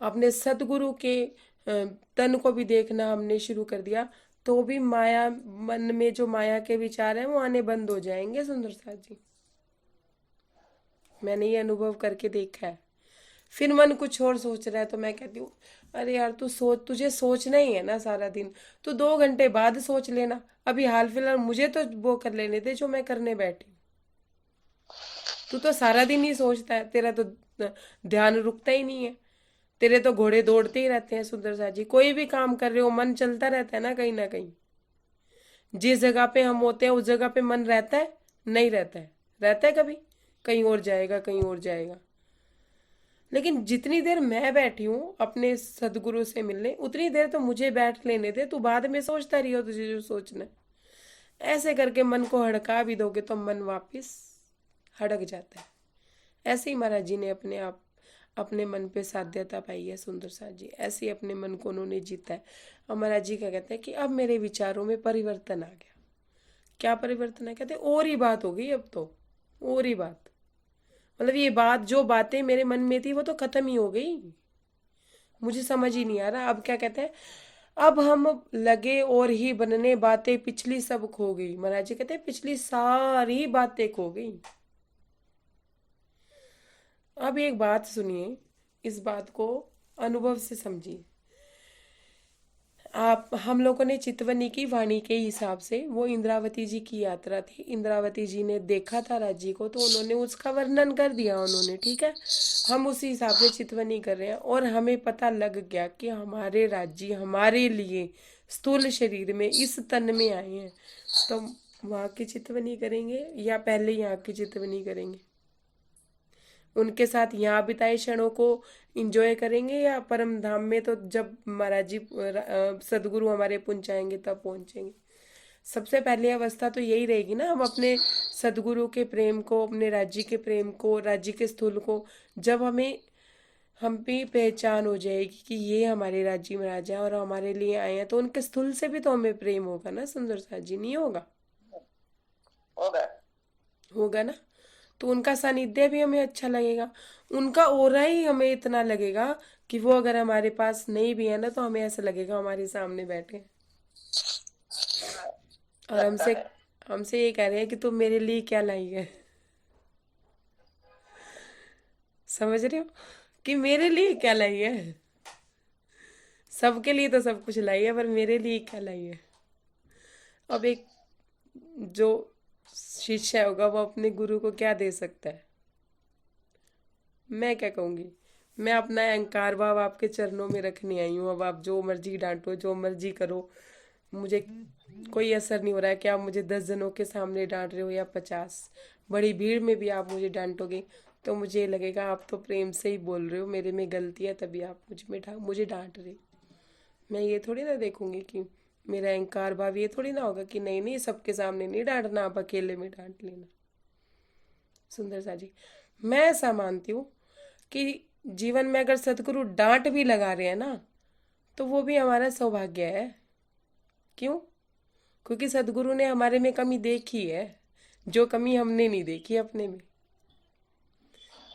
अपने सदगुरु के तन को भी देखना हमने शुरू कर दिया, तो भी माया, मन में जो माया के विचार हैं वो आने बंद हो जाएंगे सुंदर साथ जी। मैंने ये अनुभव करके देखा है। फिर मन कुछ और सोच रहा है तो मैं कहती हूँ, अरे यार तू सोच, तुझे सोचना ही है ना सारा दिन, तो 2 घंटे बाद सोच लेना, अभी हाल फिलहाल मुझे तो वो कर लेने दे जो मैं करने बैठी हूँ। तू तो सारा दिन ही सोचता है, तेरा तो ध्यान रुकता ही नहीं है, तेरे तो घोड़े दौड़ते ही रहते हैं सुंदर सा जी। कोई भी काम कर रहे हो मन चलता रहता है ना कहीं ना कहीं। जिस जगह पे हम होते हैं उस जगह पे मन रहता है? नहीं रहता है। रहता है कभी? कहीं और जाएगा, कहीं और जाएगा। लेकिन जितनी देर मैं बैठी हूँ अपने सदगुरु से मिलने, उतनी देर तो मुझे बैठ लेने दे, तू बाद में सोचता रही हो तुझे जो सोचना है। ऐसे करके मन को हड़का भी दोगे तो मन वापिस हड़क जाता है। ऐसे ही महाराज जी ने अपने आप अपने मन पे साध्यता पाई है सुंदर साथ जी, ऐसे ही अपने मन को उन्होंने जीता है। और महाराज जी क्या कहते हैं कि अब मेरे विचारों में परिवर्तन आ गया। क्या परिवर्तन है, कहते हैं और ही बात हो गई अब तो, और ही बात, मतलब ये बात, जो बातें मेरे मन में थी वो तो खत्म ही हो गई, मुझे समझ ही नहीं आ रहा अब क्या कहते हैं। अब हम लगे और ही बनने, बातें पिछली सब खो गई। महाराज जी कहते हैं पिछली सारी बातें खो गई। अब एक बात सुनिए, इस बात को अनुभव से समझिए। आप, हम लोगों ने चितवनी की वाणी के हिसाब से, वो इंद्रावती जी की यात्रा थी, इंद्रावती जी ने देखा था राज्य को, तो उन्होंने उसका वर्णन कर दिया उन्होंने, ठीक है। हम उसी हिसाब से चितवनी कर रहे हैं और हमें पता लग गया कि हमारे राज्य हमारे लिए स्थूल शरीर में इस तन में आए हैं, तो वहाँ की चितवनी करेंगे या पहले यहाँ की चितवनी करेंगे, उनके साथ यहाँ बिताए क्षणों को इंजॉय करेंगे, या परम धाम में तो जब महाराज जी सदगुरु हमारे पहुंचाएंगे तब पहुंचेंगे। सबसे पहली अवस्था तो यही रहेगी ना, हम अपने सदगुरु के प्रेम को, अपने राज्य के प्रेम को, राज्य के स्थूल को, जब हमें, हम भी पहचान हो जाएगी कि ये हमारे राज्य महाराज हैं और हमारे लिए आए हैं, तो उनके स्थूल से भी तो हमें प्रेम होगा ना सुंदर साथ जी, नहीं होगा? होगा। होगा ना। तो उनका सानिध्य भी हमें अच्छा लगेगा, उनका ओरा ही हमें इतना लगेगा कि वो अगर हमारे पास नहीं भी है ना, तो हमें ऐसा लगेगा हमारे सामने बैठे हैं। हाँ, और लगता हमसे है। हमसे ये कह रहे हैं कि तुम मेरे लिए क्या लाई है। समझ रहे हो कि मेरे लिए क्या लाई है? सबके लिए तो सब कुछ लाई है, पर मेरे लिए क्या लाई है? अब एक जो शिष्य होगा वो अपने गुरु को क्या दे सकता है? मैं क्या कहूंगी, मैं अपना अहंकार भाव आपके चरणों में रखने आई हूँ। अब आप जो मर्जी डांटो, जो मर्जी करो, मुझे कोई असर नहीं हो रहा है कि आप मुझे 10 जनों के सामने डांट रहे हो या 50, बड़ी भीड़ में भी आप मुझे डांटोगे तो मुझे ये लगेगा आप तो प्रेम से ही बोल रहे हो, मेरे में गलती है तभी आप मुझे डांट रहे हो। मैं ये थोड़ी ना देखूंगी कि मेरा अहंकार भाव, ये थोड़ी ना होगा कि नहीं नहीं सबके सामने नहीं डांटना, आप अकेले में डांट लेना। सुंदर सा जी, मैं ऐसा मानती हूँ कि जीवन में अगर सदगुरु डांट भी लगा रहे हैं ना, तो वो भी हमारा सौभाग्य है। क्यों? क्योंकि सदगुरु ने हमारे में कमी देखी है, जो कमी हमने नहीं देखी अपने में,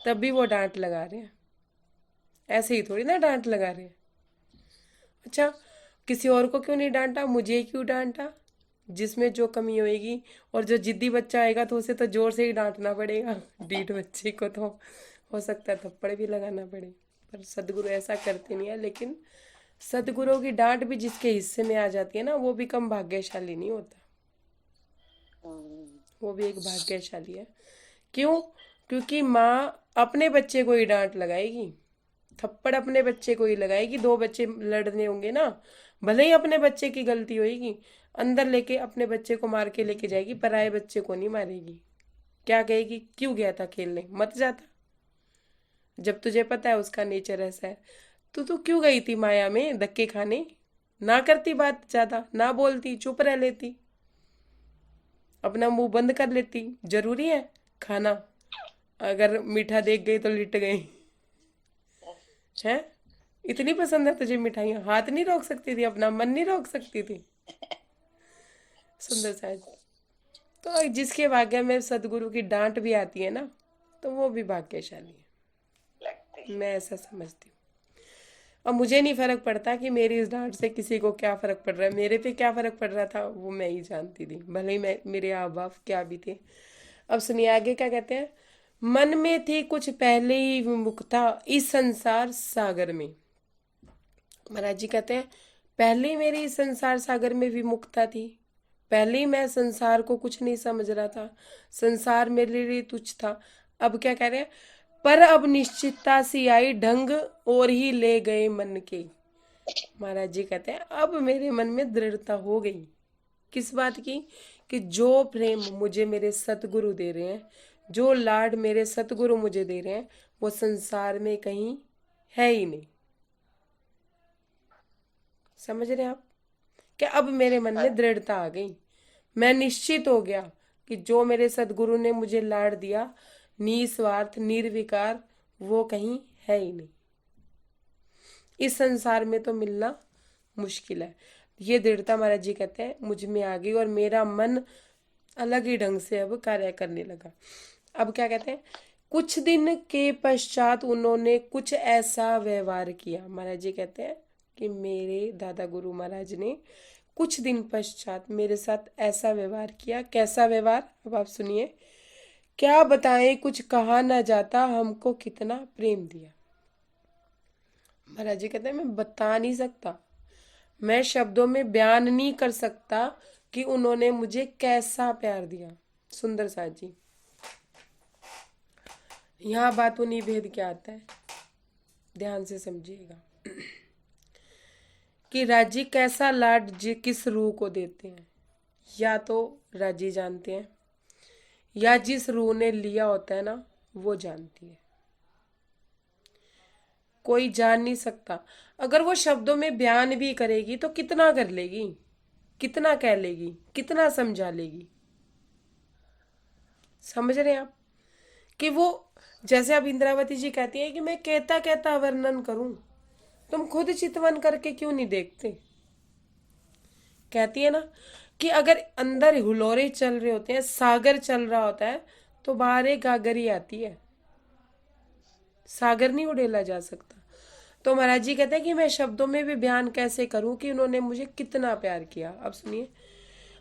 तब भी वो डांट लगा रहे हैं। ऐसे ही थोड़ी ना डांट लगा रहे हैं। अच्छा, किसी और को क्यों नहीं डांटा, मुझे क्यों डांटा? जिसमें जो कमी होएगी, और जो जिद्दी बच्चा आएगा तो उसे तो जोर से ही डांटना पड़ेगा। डीठ बच्चे को तो हो सकता है थप्पड़ भी लगाना पड़े, पर सदगुरु ऐसा करते नहीं है। लेकिन सदगुरु की डांट भी जिसके हिस्से में आ जाती है ना, वो भी कम भाग्यशाली नहीं होता, वो भी एक भाग्यशाली है। क्यों? क्योंकि माँ अपने बच्चे को ही डांट लगाएगी, थप्पड़ अपने बच्चे को ही लगाएगी। दो बच्चे लड़ने होंगे ना, भले ही अपने बच्चे की गलती होगी, अंदर लेके अपने बच्चे को मार के लेके जाएगी, पराये बच्चे को नहीं मारेगी। क्या कहेगी, क्यों गया था खेलने, मत जाता, जब तुझे पता है उसका नेचर ऐसा है, तो तू क्यों गई थी माया में धक्के खाने? ना करती बात ज्यादा, ना बोलती, चुप रह लेती, अपना मुंह बंद कर लेती। जरूरी है खाना? अगर मीठा देख गई तो लिट गई है? इतनी पसंद है तुझे मिठाइयाँ, हाथ नहीं रोक सकती थी, अपना मन नहीं रोक सकती थी? सुंदर सा। तो जिसके भाग्य में सदगुरु की डांट भी आती है ना, तो वो भी भाग्यशाली लगती है, है। मैं ऐसा समझती हूँ। अब मुझे नहीं फर्क पड़ता कि मेरी इस डांट से किसी को क्या फर्क पड़ रहा है, मेरे पे क्या फर्क पड़ रहा था वो मैं ही जानती थी, भले ही मेरे हाव भाव क्या भी थे। अब सुनिए आगे क्या कहते हैं। मन में थी कुछ पहले ही विमुखता इस संसार सागर में। महाराज जी कहते हैं पहले ही मेरी इस संसार सागर में विमुखता थी, पहले ही मैं संसार को कुछ नहीं समझ रहा था, संसार मेरे लिए तुच्छ था। अब क्या कह रहे हैं, पर अब निश्चितता सी आई ढंग और ही ले गए मन के। महाराज जी कहते हैं अब मेरे मन में दृढ़ता हो गई, किस बात की? कि जो प्रेम मुझे मेरे सतगुरु दे रहे हैं, जो लाड मेरे सतगुरु मुझे दे रहे हैं, वो संसार में कहीं है ही नहीं। समझ रहे हैं आप? कि अब मेरे मन में दृढ़ता आ गई, मैं निश्चित हो गया कि जो मेरे सदगुरु ने मुझे लाड़ दिया, निस्वार्थ निर्विकार, वो कहीं है ही नहीं। इस संसार में तो मिलना मुश्किल है। ये दृढ़ता महाराज जी कहते हैं मुझ में आ गई और मेरा मन अलग ही ढंग से अब कार्य करने लगा। अब क्या कहते हैं, कुछ दिन के पश्चात उन्होंने कुछ ऐसा व्यवहार किया। महाराज जी कहते हैं कि मेरे दादा गुरु महाराज ने कुछ दिन पश्चात मेरे साथ ऐसा व्यवहार किया। कैसा व्यवहार, अब आप सुनिए। क्या बताएं, कुछ कहा ना जाता, हमको कितना प्रेम दिया। महाराज जी कहते हैं मैं बता नहीं सकता, मैं शब्दों में बयान नहीं कर सकता कि उन्होंने मुझे कैसा प्यार दिया। सुंदर साथ जी, यहाँ बातों निभेद क्या आता है, ध्यान से समझिएगा कि राजी कैसा लाड जी किस रूह को देते हैं, या तो राजी जानते हैं या जिस रूह ने लिया होता है ना वो जानती है। कोई जान नहीं सकता। अगर वो शब्दों में बयान भी करेगी तो कितना कर लेगी, कितना कह लेगी, कितना समझा लेगी। समझ रहे हैं आप कि वो, जैसे अब इंद्रावती जी कहती है कि मैं कहता कहता वर्णन करूं, तुम खुद चितवन करके क्यों नहीं देखते। कहती है ना कि अगर अंदर हुलोरे चल रहे होते हैं, सागर चल रहा होता है, तो बाहर एक गागर ही आती है, सागर नहीं उड़ेला जा सकता। तो महाराज जी कहते हैं कि मैं शब्दों में भी बयान कैसे करूं कि उन्होंने मुझे कितना प्यार किया। अब सुनिए,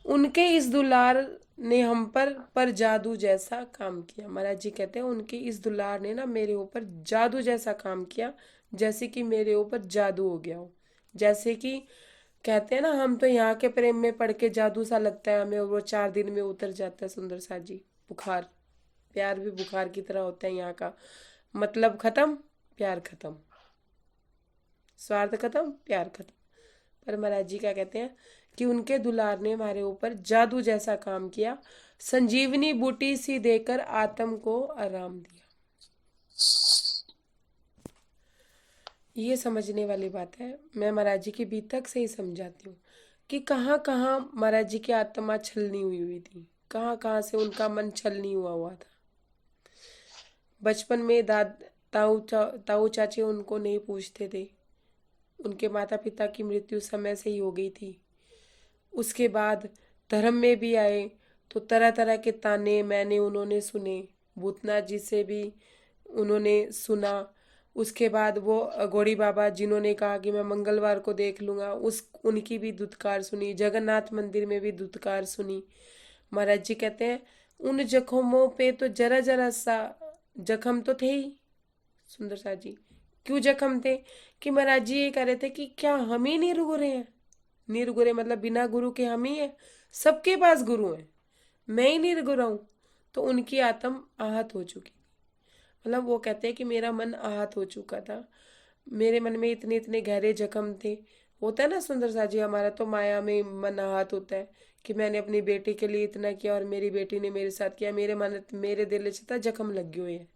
उनके इस दुलार ने हम पर जादू जैसा काम किया। महाराज जी कहते हैं उनके इस दुलार ने ना मेरे ऊपर जादू जैसा काम किया, जैसे कि मेरे ऊपर जादू हो गया हो। जैसे कि कहते हैं ना, हम तो यहाँ के प्रेम में पड़ के जादू सा लगता है हमें, और वो 4 दिन में उतर जाता है। सुंदर साथ जी, बुखार, प्यार भी बुखार की तरह होता है यहाँ का। मतलब खत्म, प्यार खत्म, स्वार्थ खत्म, प्यार खत्म। पर महाराज जी क्या कहते हैं कि उनके दुलार ने हमारे ऊपर जादू जैसा काम किया, संजीवनी बूटी सी देकर आत्म को आराम दिया। ये समझने वाली बात है। मैं महाराज जी की बीतक से ही समझाती हूँ कि कहाँ कहाँ महाराज जी की आत्मा छलनी हुई हुई थी, कहाँ कहाँ से उनका मन छलनी हुआ हुआ था। बचपन में ताऊ चाचे उनको नहीं पूछते थे, उनके माता पिता की मृत्यु समय से ही हो गई थी। उसके बाद धर्म में भी आए तो तरह तरह के ताने मैंने उन्होंने सुने, भूतनाथ जी से भी उन्होंने सुना। उसके बाद वो गौड़ी बाबा जिन्होंने कहा कि मैं मंगलवार को देख लूँगा, उनकी भी दुत्कार सुनी। जगन्नाथ मंदिर में भी दुत्कार सुनी। महाराज जी कहते हैं उन जख्मों पे तो जरा जरा सा जख्म तो थे ही। सुंदर साथ जी, क्यों जख्म थे कि महाराज जी ये कह रहे थे कि क्या हम ही निर्गुरे हैं। निर्गुरे मतलब बिना गुरु के हम ही हैं, सबके पास गुरु हैं, मैं ही निर्गुरा हूं। तो उनकी आत्म आहत हो चुकी, मतलब वो कहते हैं कि मेरा मन आहत हो चुका था, मेरे मन में इतने इतने गहरे जख्म थे। होता है ना सुंदर सा जी, हमारा तो माया में मन आहत होता है कि मैंने अपनी बेटी के लिए इतना किया और मेरी बेटी ने मेरे साथ किया, मेरे मन मेरे दिल से जख्म लग गए हैं,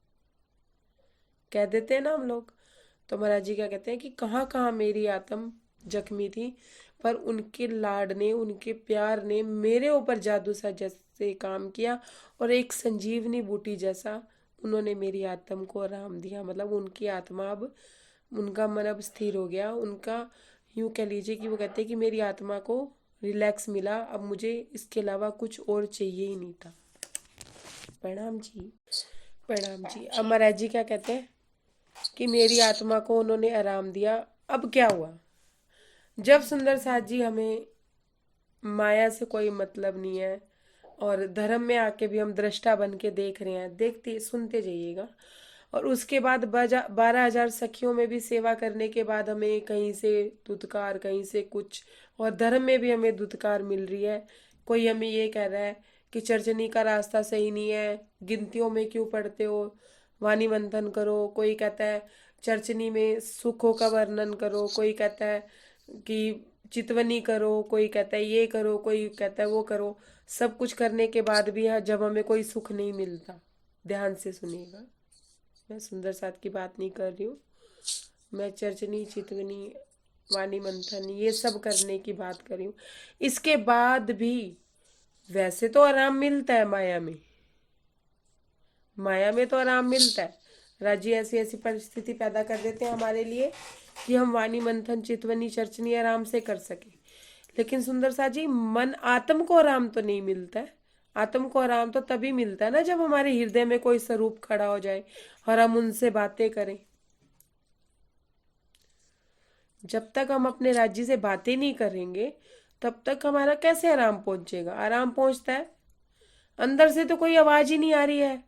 कह देते हैं ना हम लोग। तो महाराज जी क्या कहते हैं कि कहाँ कहाँ मेरी आत्म जख्मी थी, पर उनके लाड ने, उनके प्यार ने मेरे ऊपर जादू सा जैसे काम किया, और एक संजीवनी बूटी जैसा उन्होंने मेरी आत्मा को आराम दिया। मतलब उनकी आत्मा अब, उनका मन अब स्थिर हो गया। उनका यूं कह लीजिए कि वो कहते हैं कि मेरी आत्मा को रिलैक्स मिला, अब मुझे इसके अलावा कुछ और चाहिए ही नहीं था। प्रणाम जी, प्रणाम जी। अब महाराज जी क्या कहते हैं कि मेरी आत्मा को उन्होंने आराम दिया। अब क्या हुआ, जब सुंदर साथ जी हमें माया से कोई मतलब नहीं है, और धर्म में आके भी हम दृष्टा बन के देख रहे हैं, देखते सुनते जाइएगा। और उसके बाद 12,000 सखियों में भी सेवा करने के बाद हमें कहीं से दुत्कार, कहीं से कुछ, और धर्म में भी हमें दुत्कार मिल रही है। कोई हमें ये कह रहा है कि चर्चनी का रास्ता सही नहीं है, गिनतियों में क्यों पढ़ते हो, वाणी मंथन करो। कोई कहता है चर्चनी में सुखों का वर्णन करो, कोई कहता है कि चितवनी करो, कोई कहता है ये करो, कोई कहता है वो करो। सब कुछ करने के बाद भी जब हमें कोई सुख नहीं मिलता, ध्यान से सुनिएगा, मैं सुंदर साथ की बात नहीं कर रही हूँ, मैं चर्चनी, चितवनी, वाणी मंथन ये सब करने की बात कर रही हूँ। इसके बाद भी वैसे तो आराम मिलता है माया में, माया में तो आराम मिलता है, राजी ऐसी ऐसी परिस्थिति पैदा कर देते हैं हमारे लिए कि हम वाणी मंथन चितवनी चर्चनी आराम से कर सके। लेकिन सुंदर सा जी, मन आत्म को आराम तो नहीं मिलता है। आत्म को आराम तो तभी मिलता है ना जब हमारे हृदय में कोई स्वरूप खड़ा हो जाए और हम उनसे बातें करें। जब तक हम अपने राज्य से बातें नहीं करेंगे तब तक हमारा कैसे आराम पहुंचेगा? आराम पहुंचता है अंदर से तो कोई आवाज ही नहीं आ रही है,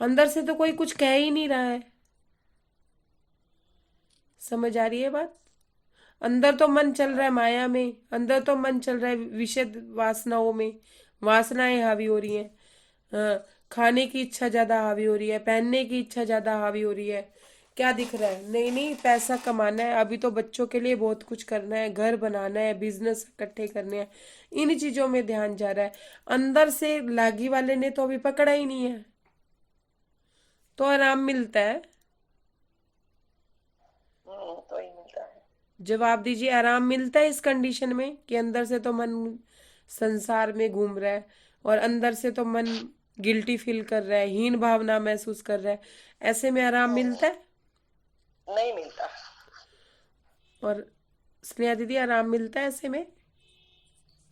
अंदर से तो कोई कुछ कह ही नहीं रहा है। समझ आ रही है बात? अंदर तो मन चल रहा है माया में, अंदर तो मन चल रहा है विषय वासनाओं में, वासनाएं हावी हो रही हैं। खाने की इच्छा ज्यादा हावी हो रही है, पहनने की इच्छा ज्यादा हावी हो रही है। क्या दिख रहा है? नहीं नहीं, पैसा कमाना है, अभी तो बच्चों के लिए बहुत कुछ करना है, घर बनाना है, बिजनेस इकट्ठे करने हैं, इन चीजों में ध्यान जा रहा है। अंदर से लागी वाले ने तो अभी पकड़ा ही नहीं है, तो आराम मिलता है। तो ही मिलता है। जवाब दीजिए, आराम मिलता है इस कंडीशन में कि अंदर से तो मन संसार में घूम रहा है और अंदर से तो मन गिल्टी फील कर रहा है, हीन भावना महसूस कर रहा है। ऐसे में आराम मिलता है? नहीं मिलता। और स्नेहा दीदी, आराम मिलता है ऐसे में?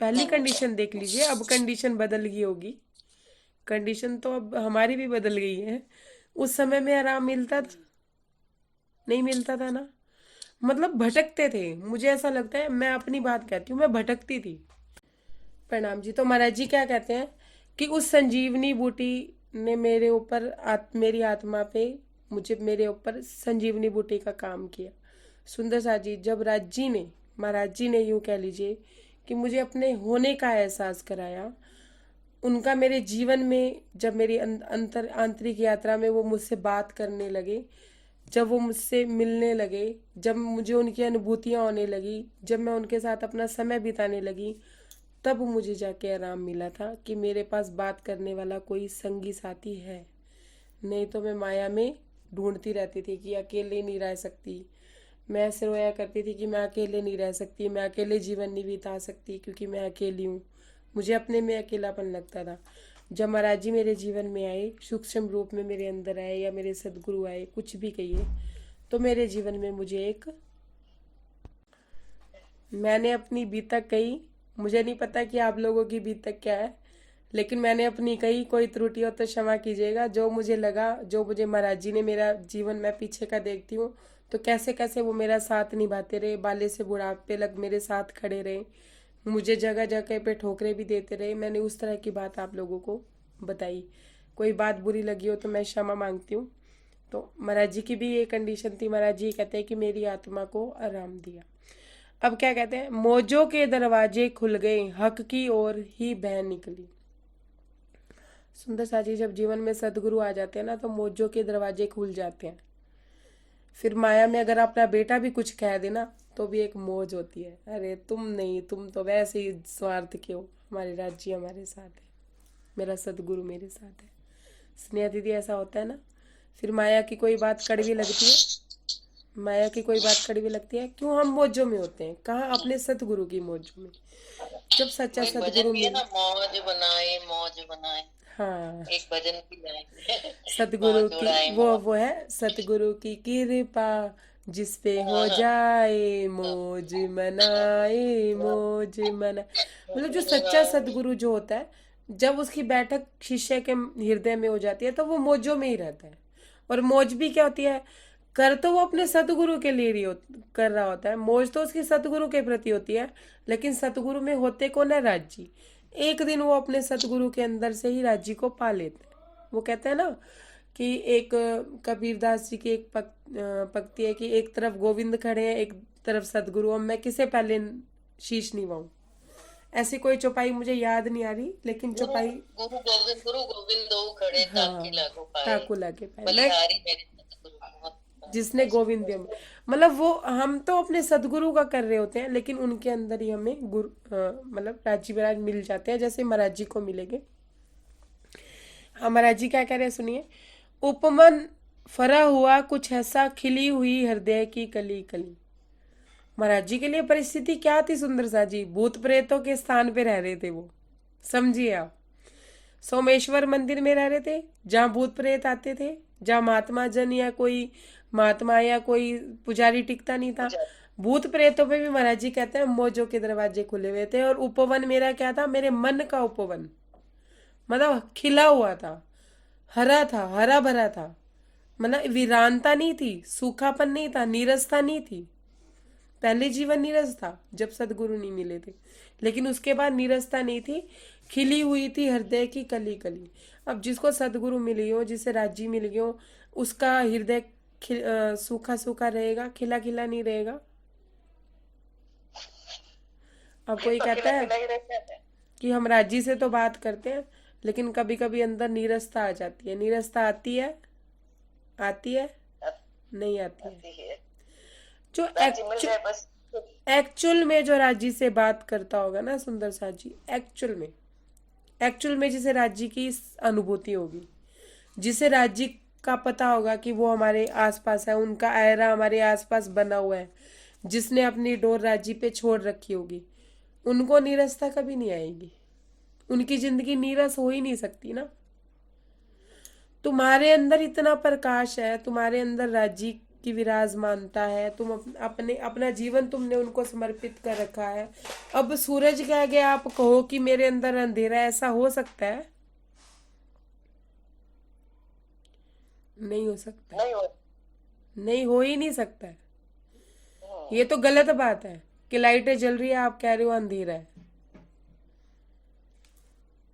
पहली कंडीशन देख लीजिए, अब कंडीशन बदल गई होगी। कंडीशन तो अब हमारी भी बदल गई है। उस समय में आराम मिलता था? नहीं मिलता था ना। मतलब भटकते थे। मुझे ऐसा लगता है, मैं अपनी बात कहती हूँ, मैं भटकती थी। प्रणाम जी। तो महाराज जी क्या कहते हैं कि उस संजीवनी बूटी ने मेरे ऊपर मेरी आत्मा पे, मुझे मेरे ऊपर संजीवनी बूटी का काम किया। सुंदर सा जी, जब महाराज जी ने यूं कह लीजिए कि मुझे अपने होने का एहसास कराया, उनका मेरे जीवन में, जब मेरी आंतरिक यात्रा में वो मुझसे बात करने लगे, जब वो मुझसे मिलने लगे, जब मुझे उनकी अनुभूतियां होने लगी, जब मैं उनके साथ अपना समय बिताने लगी, तब मुझे जाके आराम मिला था कि मेरे पास बात करने वाला कोई संगी साथी है। नहीं तो मैं माया में ढूंढती रहती थी कि अकेले नहीं रह सकती। मैं ऐसे रोया करती थी कि मैं अकेले नहीं रह सकती, मैं अकेले जीवन नहीं बिता सकती क्योंकि मैं अकेली हूँ। मुझे अपने में अकेलापन लगता था। जब महाराज जी मेरे जीवन में आए, सूक्ष्म रूप में मेरे अंदर आए या मेरे सदगुरु आए, कुछ भी कहिए, तो मेरे जीवन में मुझे मैंने अपनी बीतक कही। मुझे नहीं पता कि आप लोगों की बीतक क्या है, लेकिन मैंने अपनी कही। कोई त्रुटि हो तो क्षमा कीजिएगा। जो मुझे लगा, जो मुझे महाराज जी ने, मेरा जीवन मैं पीछे का देखती हूँ तो कैसे कैसे वो मेरा साथ निभाते रहे, बाले से बुढ़ापे लग मेरे साथ खड़े रहे, मुझे जगह जगह पे ठोकरें भी देते रहे। मैंने उस तरह की बात आप लोगों को बताई। कोई बात बुरी लगी हो तो मैं क्षमा मांगती हूँ। तो महाराज जी की भी ये कंडीशन थी। महाराज जी कहते हैं कि मेरी आत्मा को आराम दिया। अब क्या कहते हैं, मौजों के दरवाजे खुल गए, हक की ओर ही बह निकली। सुंदर सा जी, जब जीवन में सदगुरु आ जाते हैं ना तो मौजों के दरवाजे खुल जाते हैं। फिर माया में अगर अपना बेटा भी कुछ कह देना तो भी एक मौज होती है। अरे तुम नहीं, तुम तो वैसे ही स्वार्थ के हो, हमारे राज्य हमारे साथ है, मेरा सदगुरु मेरे साथ है। स्नेहा दीदी, ऐसा होता है ना। फिर माया की कोई बात कड़वी लगती है, माया की कोई बात कड़वी लगती है, क्यों हम मौजों में होते हैं? कहाँ? अपने सतगुरु की मौजों में। जब सच्चा एक भजन सतगुरु भी है मिल, ना, मौज बनाए मौज बनाए। हाँ, एक भजन की लाइन सतगुरु मौज की, उड़ाए वो मौज। वो है, सतगुरु की कृपा जिस पे हो हाँ, जाए मौज मनाए, मौज मना। मतलब जो सच्चा सतगुरु जो होता है, जब उसकी बैठक शिष्य के हृदय में हो जाती है तो वो मौजों में ही रहता है। और मौज भी क्या होती है? कर तो वो अपने सतगुरु के लिए कर रहा होता है, मौज तो उसकी सतगुरु के प्रति होती है। लेकिन सतगुरु में होते कौन है? राजी। एक दिन वो अपने सतगुरु के अंदर से ही राजी को पा लेते हैं। वो कहते हैं ना कि एक कबीरदास जी की एक पंक्ति है कि एक तरफ गोविंद खड़े हैं, एक तरफ सतगुरु, अब मैं किसे पहले शीश निभाऊं। ऐसी कोई चौपाई मुझे याद नहीं आ रही, लेकिन चौपाई, गुरु गोविंद दो खड़े ताकि हाँ, लागो पाए। ताकू लागे पाए। मैं बलिहारी मेरे सतगुरु बहुत जिसने गोविंद दिया, मतलब वो, हम तो अपने सदगुरु का कर रहे होते हैं, लेकिन उनके अंदर ही हमें मतलब राजी महाराज मिल जाते हैं, जैसे महाराज जी को मिलेंगे। हाँ, महाराज जी क्या कह रहे हैं सुनिए। उपमन फरा हुआ कुछ ऐसा, खिली हुई हृदय की कली कली। महाराज जी के लिए परिस्थिति क्या थी सुंदर सा जी? भूत प्रेतों के स्थान पे रह रहे थे वो, समझिए आप। सोमेश्वर मंदिर में रह रहे थे, जहां भूत प्रेत आते थे, जहाँ महात्मा जन या कोई महात्मा या कोई पुजारी टिकता नहीं था। पूजा। भूत प्रेतों पे भी महाराज जी कहते हैं मौजों के दरवाजे खुले हुए थे। और उपवन मेरा क्या था, मेरे मन का उपवन, मतलब खिला हुआ था, हरा था, हरा भरा था। मतलब वीरानता नहीं थी, सूखापन नहीं था, नीरसता नहीं थी। पहले जीवन नीरस था जब सदगुरु नहीं मिले थे, लेकिन उसके बाद नीरसता नहीं थी, खिली हुई थी हृदय की कली कली। अब जिसको सदगुरु मिली हो, जिसे राज्य मिल गई हो, उसका हृदय सूखा सूखा रहेगा, खिला खिला नहीं रहेगा। अब फिर कोई तो कहता खिला है खिला ही रहते हैं। कि हम राज्य से तो बात करते हैं, लेकिन कभी कभी अंदर नीरसता आ जाती है। नीरसता आती है, आती है, नहीं आती है। आती है। जो राज्य मिल जाए बस। एक्चुअल में जो राज्य से बात करता होगा ना सुंदर साथ जी, एक्चुअल में जिसे राज्य की अनुभूति होगी, जिसे राज्य का पता होगा कि वो हमारे आसपास है, उनका आयरा हमारे आसपास बना हुआ है, जिसने अपनी डोर राज्य पे छोड़ रखी होगी, उनको नीरसता कभी नहीं आएगी। उनकी जिंदगी नीरस हो ही नहीं सकती ना। तुम्हारे अंदर इतना प्रकाश है, तुम्हारे अंदर राज्य की विराजमानता है, तुम अपने अपना जीवन तुमने उनको समर्पित कर रखा है। अब सूरज के आगे आप कहो कि मेरे अंदर अंधेरा है, ऐसा हो सकता है? नहीं हो सकता, नहीं हो। नहीं हो ही नहीं सकता है। ये तो गलत बात है कि लाइटें जल रही है, आप कह रहे हो अंधेरा है।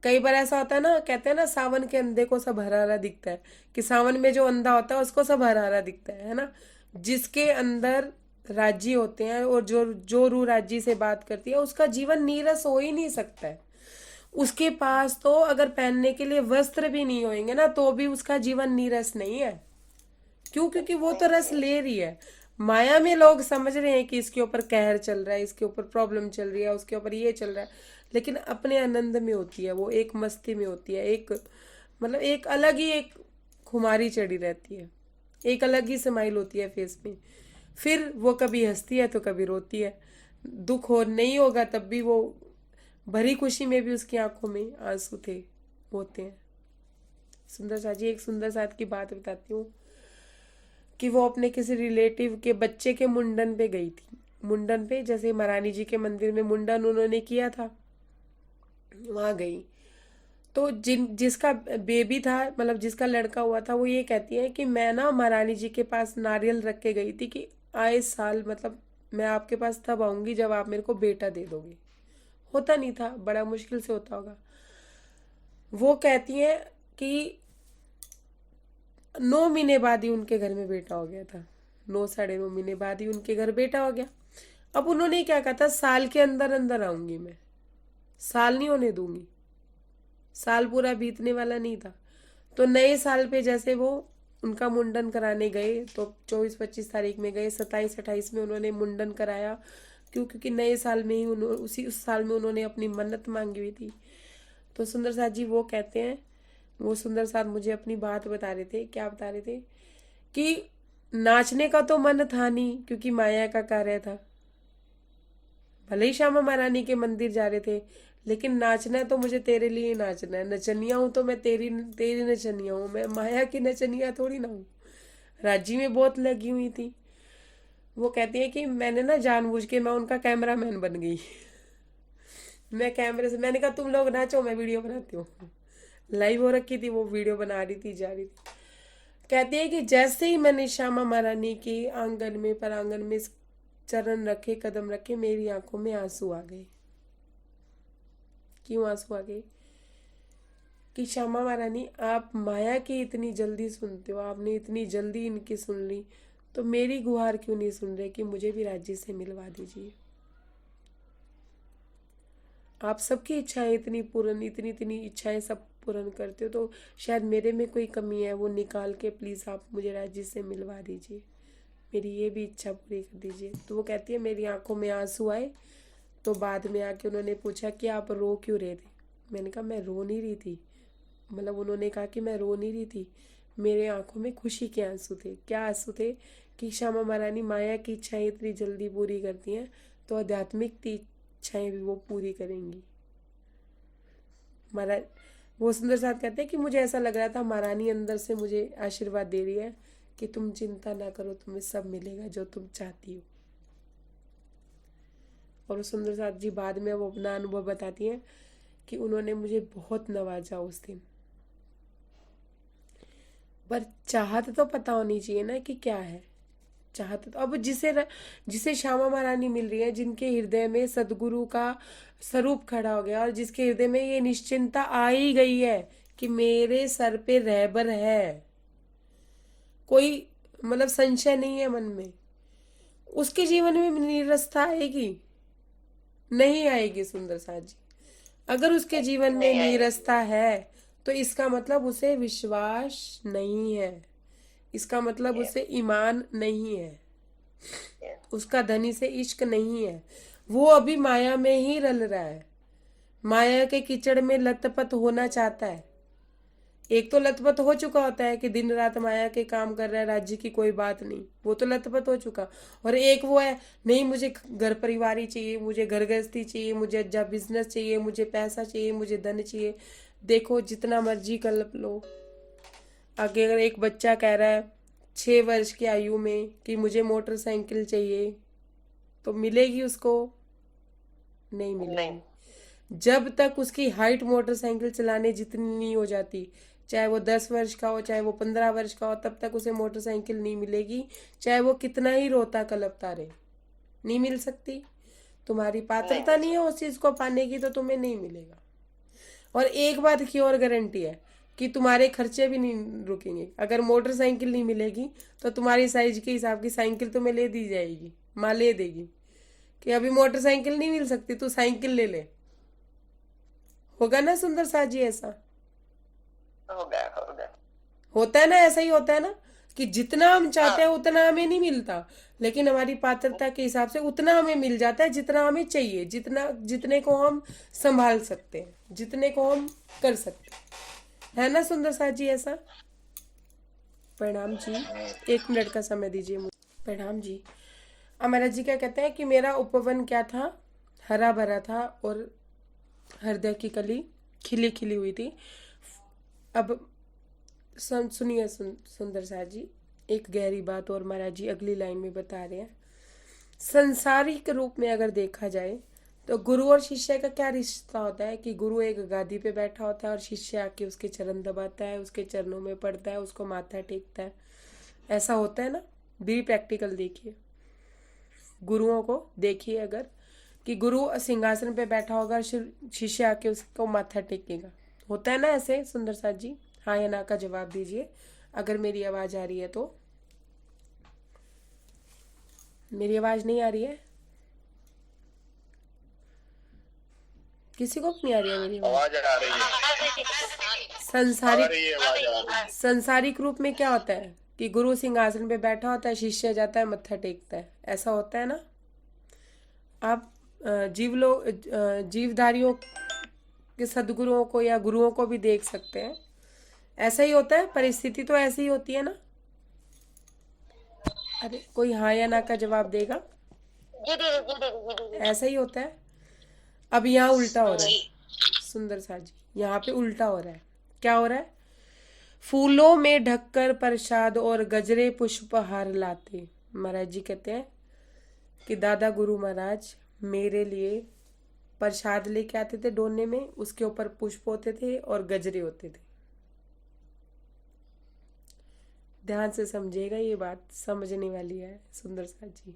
कई बार ऐसा होता है ना, कहते हैं ना सावन के अंधे को सब हरा हरा दिखता है, कि सावन में जो अंधा होता है उसको सब हरा हरा दिखता है ना। जिसके अंदर राज्य होते हैं और जो जो रूह राज्य से बात करती है, उसका जीवन नीरस हो ही नहीं सकता है। उसके पास तो अगर पहनने के लिए वस्त्र भी नहीं होंगे ना, तो भी उसका जीवन नीरस नहीं है। क्यों? क्योंकि वो तो रस ले रही है। माया में लोग समझ रहे हैं कि इसके ऊपर कहर चल रहा है, इसके ऊपर प्रॉब्लम चल रही है, उसके ऊपर ये चल रहा है, लेकिन अपने आनंद में होती है वो, एक मस्ती में होती है, एक मतलब एक अलग ही एक खुमारी चढ़ी रहती है, एक अलग ही स्माइल होती है फेस में। फिर वो कभी हंसती है तो कभी रोती है। दुख हो नहीं होगा तब भी वो, भरी खुशी में भी उसकी आंखों में आंसू थे, होते हैं। सुंदर सा जी, एक सुंदर साथ की बात बताती हूँ कि वो अपने किसी रिलेटिव के बच्चे के मुंडन पे गई थी। मुंडन पे, जैसे महारानी जी के मंदिर में मुंडन उन्होंने किया था, वहां गई। तो जिसका बेबी था, मतलब जिसका लड़का हुआ था, वो ये कहती है कि मैं ना महारानी जी के पास नारियल रख के गई थी कि आए साल, मतलब मैं आपके पास तब आऊंगी जब आप मेरे को बेटा दे दोगे। होता नहीं था, बड़ा मुश्किल से होता होगा। वो कहती है कि 9 महीने बाद ही उनके घर में बेटा हो गया था। 9 साढ़े 9 महीने बाद ही उनके घर बेटा हो गया। अब उन्होंने क्या कहा था, साल के अंदर अंदर आऊंगी मैं, साल नहीं होने दूंगी। साल पूरा बीतने वाला नहीं था। तो नए साल पे जैसे वो उनका मुंडन कराने गए, तो 24-25 तारीख में गए, 27-28 में उन्होंने मुंडन कराया। क्योंकि नए साल में ही उसी उस साल में उन्होंने अपनी मन्नत मांगी हुई थी। तो सुंदर साथ जी वो कहते हैं, वो सुंदर साथ मुझे अपनी बात बता रहे थे। क्या बता रहे थे? कि नाचने का तो मन था नहीं, क्योंकि माया का कार्य था। भले ही श्यामा महारानी के मंदिर जा रहे थे, लेकिन नाचना है तो मुझे तेरे लिए ही नाचना है। नचनिया हूं तो मैं तेरी तेरी नचनिया हूं, मैं माया की नचनिया थोड़ी ना हूँ। राज्य में बहुत लगी हुई थी। वो कहती है कि मैंने ना जानबूझ के, मैं उनका कैमरामैन बन गई। मैं कैमरे से, मैंने कहा तुम लोग नाचो, मैं वीडियो बनाती हूँ। लाइव हो रखी थी, वो वीडियो बना रही थी, जा रही थी। कहती है कि जैसे ही मैंने श्यामा महारानी के आंगन में, परांगण में चरण रखे, कदम रखे, मेरी आंखों में आंसू आ गए। क्यों आंसू आ गए? कि श्यामा महारानी, आप माया की इतनी जल्दी सुनते हो, आपने इतनी जल्दी इनकी सुन ली, तो मेरी गुहार क्यों नहीं सुन रहे कि मुझे भी राज्य से मिलवा दीजिए। आप सबकी इच्छाएं इतनी पूर्ण, इतनी इतनी इच्छाएं सब पूर्ण करते हो, तो शायद मेरे में कोई कमी है, वो निकाल के प्लीज आप मुझे राज्य से मिलवा दीजिए, मेरी ये भी इच्छा पूरी कर दीजिए। तो वो कहती है मेरी आंखों में आंसू आए। तो बाद में आके उन्होंने पूछा कि आप रो क्यों रहे थे? मैंने कहा मैं रो नहीं रही थी। मतलब उन्होंने कहा कि मैं रो नहीं रही थी, मेरे आंखों में खुशी के आंसू थे। क्या आंसू थे? कि श्यामा महारानी माया की इच्छाएं इतनी जल्दी पूरी करती हैं, तो आध्यात्मिक इच्छाएं भी वो पूरी करेंगी। महाराज वो सुंदर साथ कहते हैं कि मुझे ऐसा लग रहा था महारानी अंदर से मुझे आशीर्वाद दे रही है कि तुम चिंता ना करो, तुम्हें सब मिलेगा जो तुम चाहती हो। और सुंदर साथ जी बाद में वो अपना अनुभव बताती हैं कि उन्होंने मुझे बहुत नवाजा उस दिन, पर चाहत तो पता होनी चाहिए ना कि क्या है। चाहत तो अब जिसे श्यामा महारानी मिल रही है, जिनके हृदय में सदगुरु का स्वरूप खड़ा हो गया और जिसके हृदय में ये निश्चिंतता आ ही गई है कि मेरे सर पे रहबर है, कोई मतलब संशय नहीं है मन में, उसके जीवन में नीरसता आएगी? नहीं आएगी सुंदर साथ जी। अगर उसके जीवन में नहीं आएगी। नीरसता है तो इसका मतलब उसे विश्वास नहीं है, इसका मतलब Yes, उसे ईमान नहीं है, yes. उसका धनी से इश्क नहीं है, वो अभी माया में ही रल रहा है, माया के कीचड़ में लथपथ होना चाहता है। एक तो लथपथ हो चुका होता है कि दिन रात माया के काम कर रहा है, राज्य की कोई बात नहीं, वो तो लथपथ हो चुका। और एक वो है, नहीं मुझे घर परिवार ही चाहिए, मुझे घर गृहस्थी चाहिए, मुझे अच्छा बिजनेस चाहिए, मुझे पैसा चाहिए, मुझे धन चाहिए। देखो जितना मर्जी कल्प लो, आगे अगर एक बच्चा कह रहा है 6 वर्ष की आयु में कि मुझे मोटरसाइकिल चाहिए, तो मिलेगी उसको? नहीं नहीं, मिलेगी। जब तक उसकी हाइट मोटरसाइकिल चलाने जितनी नहीं हो जाती, चाहे वो 10 वर्ष का हो, चाहे वो 15 वर्ष का हो, तब तक उसे मोटरसाइकिल नहीं मिलेगी, चाहे वो कितना ही रोता कलपता रहे, नहीं मिल सकती। तुम्हारी नहीं पात्रता मिल नहीं है उस चीज को पाने की, तो तुम्हें नहीं मिलेगा। और एक बात की और गारंटी है कि तुम्हारे खर्चे भी नहीं रुकेंगे। अगर मोटरसाइकिल नहीं मिलेगी तो तुम्हारी साइज के हिसाब की साइकिल तुम्हें ले दी जाएगी, माँ ले देगी कि अभी मोटरसाइकिल नहीं मिल सकती, तू साइकिल ले ले। होगा ना सुंदर साथ जी ऐसा? होगा, होगा। होता है ना, ऐसा ही होता है ना कि जितना हम चाहते हैं हाँ, उतना हमें नहीं मिलता, लेकिन हमारी पात्रता के हिसाब से उतना हमें मिल जाता है जितना हमें चाहिए, जितना जितने को हम संभाल सकते हैं, जितने को हम कर सकते हैं। है ना सुंदर साथ जी ऐसा? प्रणाम जी, 1 मिनट का समय दीजिए मुझे। प्रणाम जी। अमरा जी क्या कहते हैं कि मेरा उपवन क्या था, हरा भरा था और हृदय की कली खिली खिली हुई थी। अब सुनिए सुंदर साथ जी, एक गहरी बात और महाराज जी अगली लाइन में बता रहे हैं। संसारिक रूप में अगर देखा जाए तो गुरु और शिष्य का क्या रिश्ता होता है कि गुरु एक गादी पे बैठा होता है और शिष्य आके उसके चरण दबाता है, उसके चरणों में पड़ता है, उसको माथा टेकता है। ऐसा होता है ना? बी प्रैक्टिकल देखिए, गुरुओं को देखिए अगर, कि गुरु सिंहासन पे बैठा होगा, शिष्य आके उसको माथा टेकेगा। होता है ना ऐसे सुंदर साथ जी? हाँ या ना का जवाब दीजिए अगर मेरी आवाज आ रही है तो। मेरी आवाज नहीं आ रही है? किसी को भी नहीं आ रही है मेरी आवाज? आवाज आ रही है, आ संसारिक रही है, आवाज आ रही है। संसारिक रूप में क्या होता है कि गुरु सिंहासन पे बैठा होता है, शिष्य जाता है मत्था टेकता है। ऐसा होता है ना? आप जीवधारियों के सदगुरुओं को या गुरुओं को भी देख सकते हैं, ऐसा ही होता है। परिस्थिति तो ऐसी ही होती है ना? अरे कोई हाँ या ना का जवाब देगा? जी दीदी, जी दीदी, जी दीदी। ऐसा ही होता है। अब यहाँ उल्टा हो रहा है सुंदर साथ जी, यहाँ पे उल्टा हो रहा है। क्या हो रहा है? फूलों में ढककर प्रसाद और गजरे पुष्पहार लाते। महाराज जी कहते हैं कि दादा गुरु महाराज मेरे लिए प्रसाद लेके आते थे डोने में, उसके ऊपर पुष्प होते थे और गजरे होते थे। ध्यान से समझिएगा, ये बात समझने वाली है सुंदर साथ जी।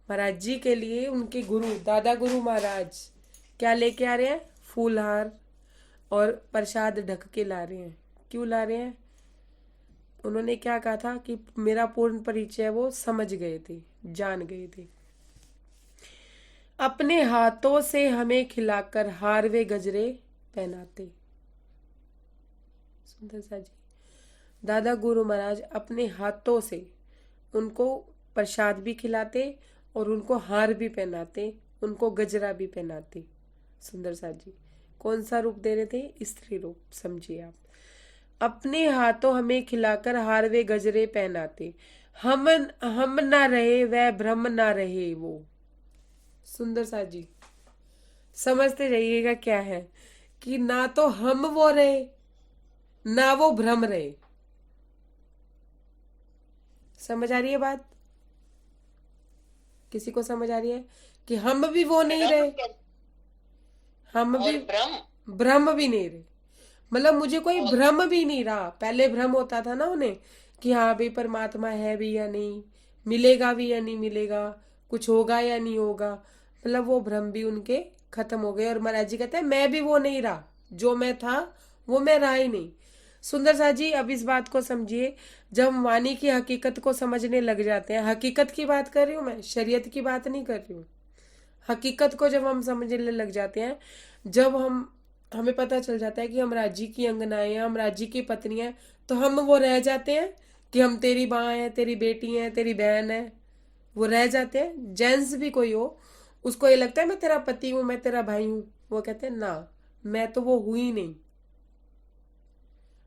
महाराज जी के लिए उनके गुरु दादा गुरु महाराज क्या लेके आ रहे हैं? फूलहार और प्रसाद ढक के ला रहे हैं। क्यों ला रहे हैं? उन्होंने क्या कहा था कि मेरा पूर्ण परिचय वो समझ गए थे, जान गए थे। अपने हाथों से हमें खिलाकर हार वे गजरे पहनाते। सुंदर सा जी, दादा गुरु महाराज अपने हाथों से उनको प्रसाद भी खिलाते और उनको हार भी पहनाते, उनको गजरा भी पहनाते। सुंदर सा जी कौन सा रूप दे रहे थे? स्त्री रूप, समझिए आप। अपने हाथों हमें खिलाकर हार वे गजरे पहनाते, हम ना रहे वह भ्रम ना रहे वो। सुंदर सा जी समझते जाइएगा क्या है कि ना तो हम वो रहे ना वो भ्रम रहे। समझ आ रही है बात? किसी को समझ आ रही है कि हम भी वो नहीं भ्रम रहे, क्या- हम और भी भ्रम भ्रम भी नहीं रहे। मतलब मुझे कोई और भ्रम भी नहीं रहा। पहले भ्रम होता था ना उन्हें कि हाँ भाई परमात्मा है भी या नहीं, मिलेगा भी या नहीं मिलेगा, कुछ होगा या नहीं होगा। मतलब वो भ्रम भी उनके खत्म हो गए। और महाराज जी कहते हैं मैं भी वो नहीं रहा, जो मैं था वो मैं रहा ही नहीं। सुंदर सा जी अब इस बात को समझिए, जब हम वाणी की हकीकत को समझने लग जाते हैं, हकीकत की बात कर रही हूँ मैं, शरीयत की बात नहीं कर रही हूँ। हकीकत को जब हम समझने लग जाते हैं, जब हमें पता चल जाता है कि हम राज्य की अंगनाएं हैं, हम राज्य की पत्नी हैं, तो हम वो रह जाते हैं कि हम तेरी माँ है, तेरी बेटी है, तेरी बहन है। वो रह जाते हैं। जेंट्स भी कोई हो, उसको ये लगता है मैं तेरा पति हूँ, मैं तेरा भाई हूँ। वो कहते हैं ना, मैं तो वो हुई नहीं,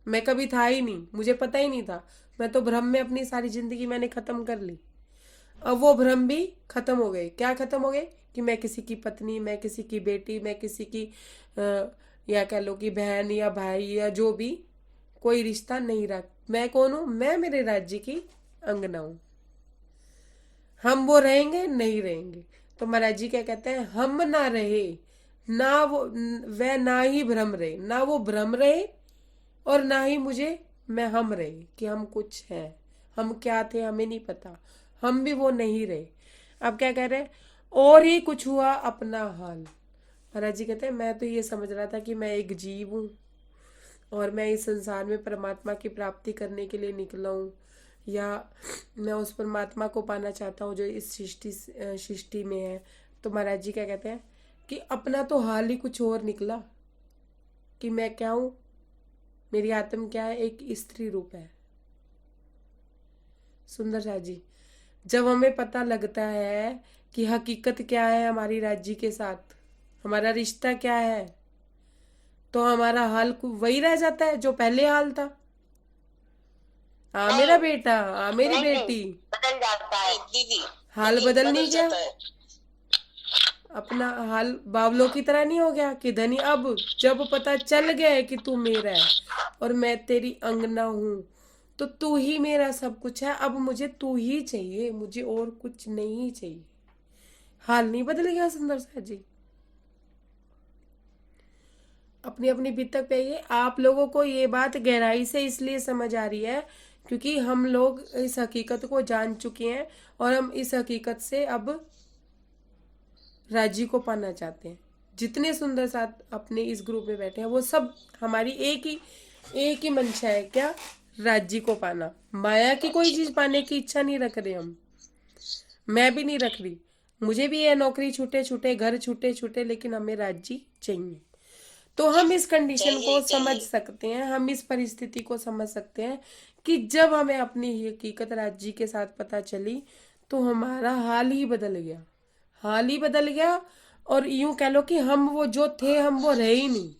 मैं कभी था ही नहीं, मुझे पता ही नहीं था। मैं तो भ्रम में अपनी सारी जिंदगी मैंने खत्म कर ली। अब वो भ्रम भी खत्म हो गए। क्या खत्म हो गए? कि मैं किसी की पत्नी, मैं किसी की बेटी, मैं किसी की या कह लो कि बहन या भाई या जो भी, कोई रिश्ता नहीं रख। मैं कौन हूं? मैं मेरे राज्य की अंगना हूं। हम वो रहेंगे नहीं रहेंगे। तो महाराज जी क्या कहते हैं? हम ना रहे, ना वो वह ना ही भ्रम रहे, ना वो भ्रम रहे और ना ही मुझे मैं हम रहे कि हम कुछ हैं। हम क्या थे हमें नहीं पता, हम भी वो नहीं रहे। अब क्या कह रहे हैं? और ही कुछ हुआ अपना हाल। महाराज जी कहते हैं मैं तो ये समझ रहा था कि मैं एक जीव हूँ और मैं इस संसार में परमात्मा की प्राप्ति करने के लिए निकला हूँ, या मैं उस परमात्मा को पाना चाहता हूँ जो इस सृष्टि में है। तो महाराज जी क्या कहते हैं कि अपना तो हाल ही कुछ और निकला कि मैं क्या हूँ, मेरी आत्म क्या है? एक स्त्री रूप है। सुंदर सा जी जब हमें पता लगता है कि हकीकत क्या है हमारी राज्य के साथ, हमारा रिश्ता क्या है, तो हमारा हाल वही रह जाता है जो पहले हाल था। हाँ मेरा नहीं बेटा, हाँ मेरी नहीं नहीं, बेटी। बदल जाता है दीदी, हाल दीदी बदल बदल नहीं गया? जाता है। अपना हाल बावलों की तरह नहीं हो गया कि धनी अब जब पता चल गया है कि तू मेरा है और मैं तेरी अंगना हूं, तो तू ही मेरा सब कुछ है। अब मुझे तू ही चाहिए, मुझे और कुछ नहीं चाहिए। हाल नहीं बदल गया सुंदर सा जी? अपनी अपनी बीतक पे ये आप लोगों को ये बात गहराई से इसलिए समझ आ रही है क्योंकि हम लोग इस हकीकत को जान चुके हैं और हम इस हकीकत से अब राज्य को पाना चाहते हैं। जितने सुंदर साथ अपने इस ग्रुप में बैठे हैं वो सब हमारी एक ही मंशा है। क्या? राज्य को पाना। माया की कोई चीज पाने की इच्छा नहीं रख रहे हम, मैं भी नहीं रख रही। मुझे भी ये नौकरी छूटे छूटे, घर छूटे छूटे, लेकिन हमें राज्य चाहिए। तो हम इस कंडीशन चाहिए को ही समझ चाहिए। सकते हैं, हम इस परिस्थिति को समझ सकते हैं कि जब हमें अपनी हकीकत राज्य के साथ पता चली तो हमारा हाल ही बदल गया, हाल ही बदल गया। और यूं कह लो कि हम वो जो थे हम वो रहे ही नहीं।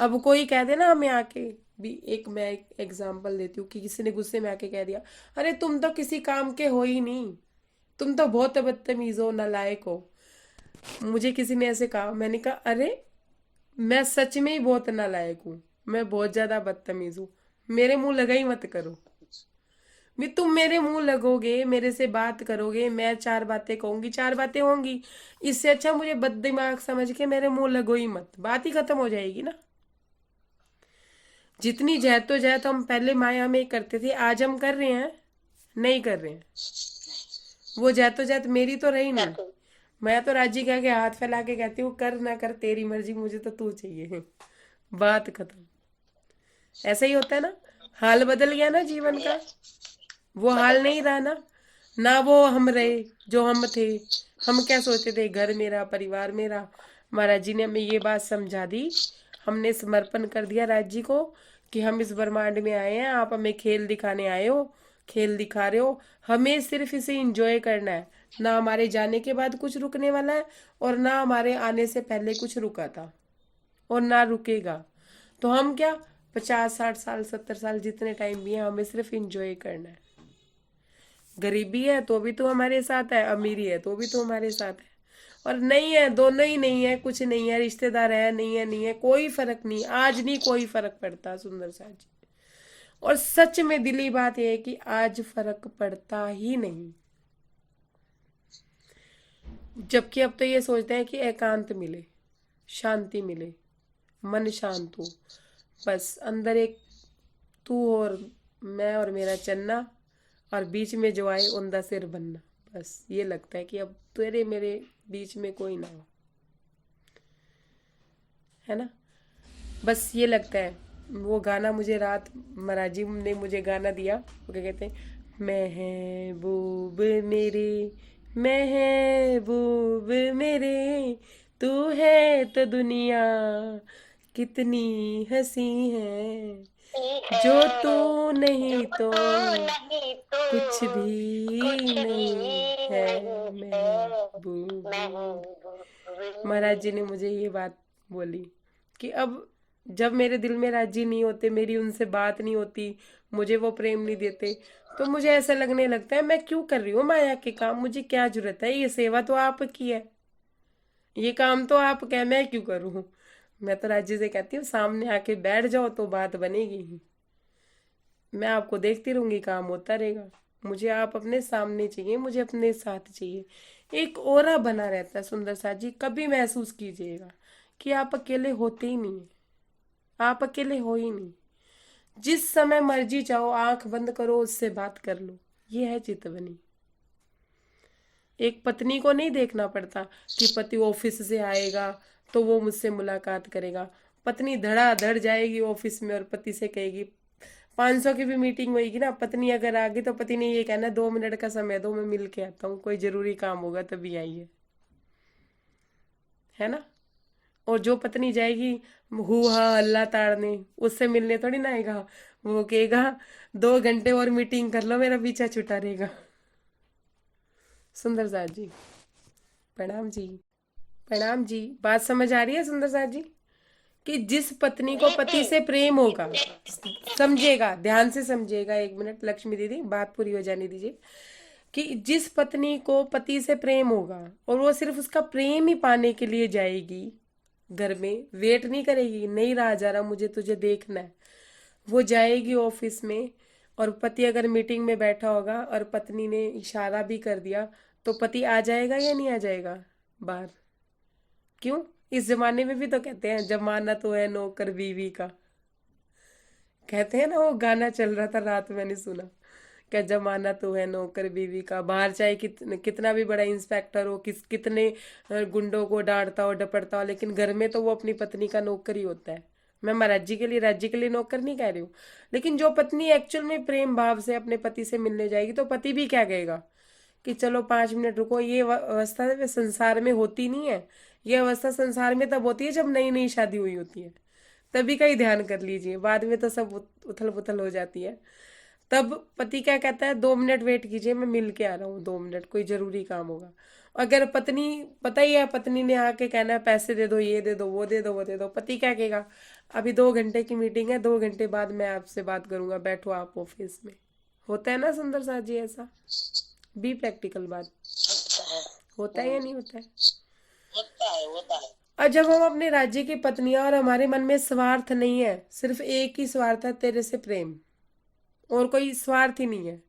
अब कोई कह दे ना हमें आके भी, मैं एक एग्जांपल देती हूँ कि किसी ने गुस्से में आके कह दिया अरे तुम तो किसी काम के हो ही नहीं, तुम तो बहुत बदतमीज हो, नालायक हो। मुझे किसी ने ऐसे कहा, मैंने कहा अरे मैं सच में ही बहुत नालायक हूँ, मैं बहुत ज्यादा बदतमीज हूँ, मेरे मुंह लगा ही मत करो। भी तुम मेरे मुंह लगोगे, मेरे से बात करोगे, मैं चार बातें कहूंगी, चार बातें होंगी। इससे अच्छा मुझे बददिमाग समझ के मेरे मुंह लगो ही मत, बात ही खत्म हो जाएगी ना। जितनी जहत हम पहले माया में करते थे आज हम कर रहे हैं? नहीं कर रहे हैं। वो जहत मेरी तो रही नहीं। करते मैं तो राजी कह के हाथ फैला के कहती हूँ कर ना कर तेरी मर्जी, मुझे तो तू चाहिए। बात खत्म। ऐसा ही होता है ना, हाल बदल गया ना जीवन या का। वो हाल बदल नहीं गया। रहा ना, ना वो हम रहे जो हम थे। हम क्या सोचते थे? घर मेरा, परिवार मेरा। महाराज जी ने हमें ये बात समझा दी, हमने समर्पण कर दिया राज जी को कि हम इस ब्रह्मांड में आए हैं, आप हमें खेल दिखाने आए हो, खेल दिखा रहे हो, हमें सिर्फ इसे एंजॉय करना है। ना हमारे जाने के बाद कुछ रुकने वाला है और ना हमारे आने से पहले कुछ रुका था और ना रुकेगा। तो हम क्या 50 60 साल 70 साल जितने टाइम भी है हमें सिर्फ एंजॉय करना है। गरीबी है तो भी तो हमारे साथ है, अमीरी है तो भी तो हमारे साथ है। और नहीं है, दोनों ही नहीं है, कुछ नहीं है, रिश्तेदार है नहीं है, नहीं है, कोई फर्क नहीं, आज नहीं कोई फर्क पड़ता सुंदर सा जी। और सच में दिली बात यह है कि आज फर्क पड़ता ही नहीं। जबकि अब तो ये सोचते हैं कि एकांत मिले, शांति मिले, मन शांत हो, बस अंदर एक तू और मैं और मेरा चन्ना, और बीच में जो आए उनका सिर बनना। बस ये लगता है कि अब तेरे मेरे बीच में कोई ना हो, है ना। बस ये लगता है। वो गाना मुझे रात महाराज जी ने मुझे गाना दिया, वो क्या कहते हैं, महबूब मेरे, महबूब मेरे, तू है तो दुनिया कितनी हंसी है, जो तू नहीं तो नहीं तो कुछ भी कुछ भी नहीं है नहीं है महबूब। महबूब। महाराज जी ने मुझे ये बात बोली कि अब जब मेरे दिल में राज जी नहीं होते, मेरी उनसे बात नहीं होती, मुझे वो प्रेम नहीं देते, तो मुझे ऐसा लगने लगता है मैं क्यों कर रही हूँ माया के काम, मुझे क्या जरूरत है, ये सेवा तो आपकी है, ये काम तो आपका है, मैं क्यों करूँ। मैं तो राज जी से कहती हूँ सामने आके बैठ जाओ तो बात बनेगी ही, मैं आपको देखती रहूंगी, काम होता रहेगा। मुझे आप अपने सामने चाहिए, मुझे अपने साथ चाहिए। एक ओरा बना रहता है सुंदर सा जी, कभी महसूस कीजिएगा कि आप अकेले होते ही नहीं है, आप अकेले हो ही नहीं। जिस समय मर्जी चाहो आंख बंद करो, उससे बात कर लो, ये है चितवनी। एक पत्नी को नहीं देखना पड़ता कि पति ऑफिस से आएगा तो वो मुझसे मुलाकात करेगा। पत्नी धड़ाधड़ जाएगी ऑफिस में और पति से कहेगी 500 की भी मीटिंग होगी ना, पत्नी अगर आ गई तो पति ने ये कहना 2 मिनट का समय दो, मैं मिल के आता हूँ, कोई जरूरी काम होगा तभी आइए, है ना। और जो पत्नी जाएगी हुआ हल्ला ताड़ने, उससे मिलने थोड़ी ना आएगा, वो कहेगा 2 घंटे और मीटिंग कर लो, मेरा पीछा छुटा रहेगा। सुंदर साथ जी प्रणाम जी, प्रणाम जी। बात समझ आ रही है सुंदर साथ जी, कि जिस पत्नी को पति से प्रेम होगा, समझेगा, ध्यान से समझेगा, 1 मिनट लक्ष्मी दीदी बात पूरी हो जाने दीजिए, कि जिस पत्नी को पति से प्रेम होगा और वो सिर्फ उसका प्रेम ही पाने के लिए जाएगी घर में, वेट नहीं करेगी, नहीं रहा जा रहा मुझे तुझे देखना है, वो जाएगी ऑफिस में, और पति अगर मीटिंग में बैठा होगा और पत्नी ने इशारा भी कर दिया तो पति आ जाएगा या नहीं आ जाएगा बाहर। क्यों, इस जमाने में भी तो कहते हैं जमाना तो है नौकर बीवी का, कहते हैं ना, वो गाना चल रहा था रात मैंने सुना, क्या जमाना तो है नौकर बीवी का, बाहर चाहे कितना भी बड़ा इंस्पेक्टर हो, कितने गुंडों को डांटता हो डपटता हो, लेकिन घर में तो वो अपनी पत्नी का नौकर ही होता है। मैं महाराज जी के लिए, राज्य के लिए नौकर नहीं कह रही हूँ, लेकिन जो पत्नी एक्चुअल में प्रेम भाव से अपने पति से मिलने जाएगी तो पति भी क्या कहेगा कि चलो 5 मिनट रुको। ये अवस्था संसार में होती नहीं है, ये अवस्था संसार में तब होती है जब नई नई शादी हुई होती है, तभी का ही ध्यान कर लीजिए, बाद में तो सब उथल पुथल हो जाती है। तब पति क्या कहता है, 2 मिनट वेट कीजिए, मैं मिल के आ रहा हूँ, 2 मिनट, कोई जरूरी काम होगा। अगर पत्नी, पता ही है, पत्नी ने आके कहना है पैसे दे दो, ये दे दो, वो दे दो, वो दे दो, पति क्या कहेगा, अभी 2 घंटे की मीटिंग है, 2 घंटे बाद मैं आपसे बात करूंगा, बैठो आप ऑफिस में। होता है ना सुंदर साथ जी ऐसा, बी प्रैक्टिकल बात, होता है या नहीं होता है। होता है होता है। और जब हम अपने राज्य की पत्नियां, और हमारे मन में स्वार्थ नहीं है, सिर्फ एक ही स्वार्थ है, तेरे से प्रेम, और कोई स्वार्थ ही नहीं है।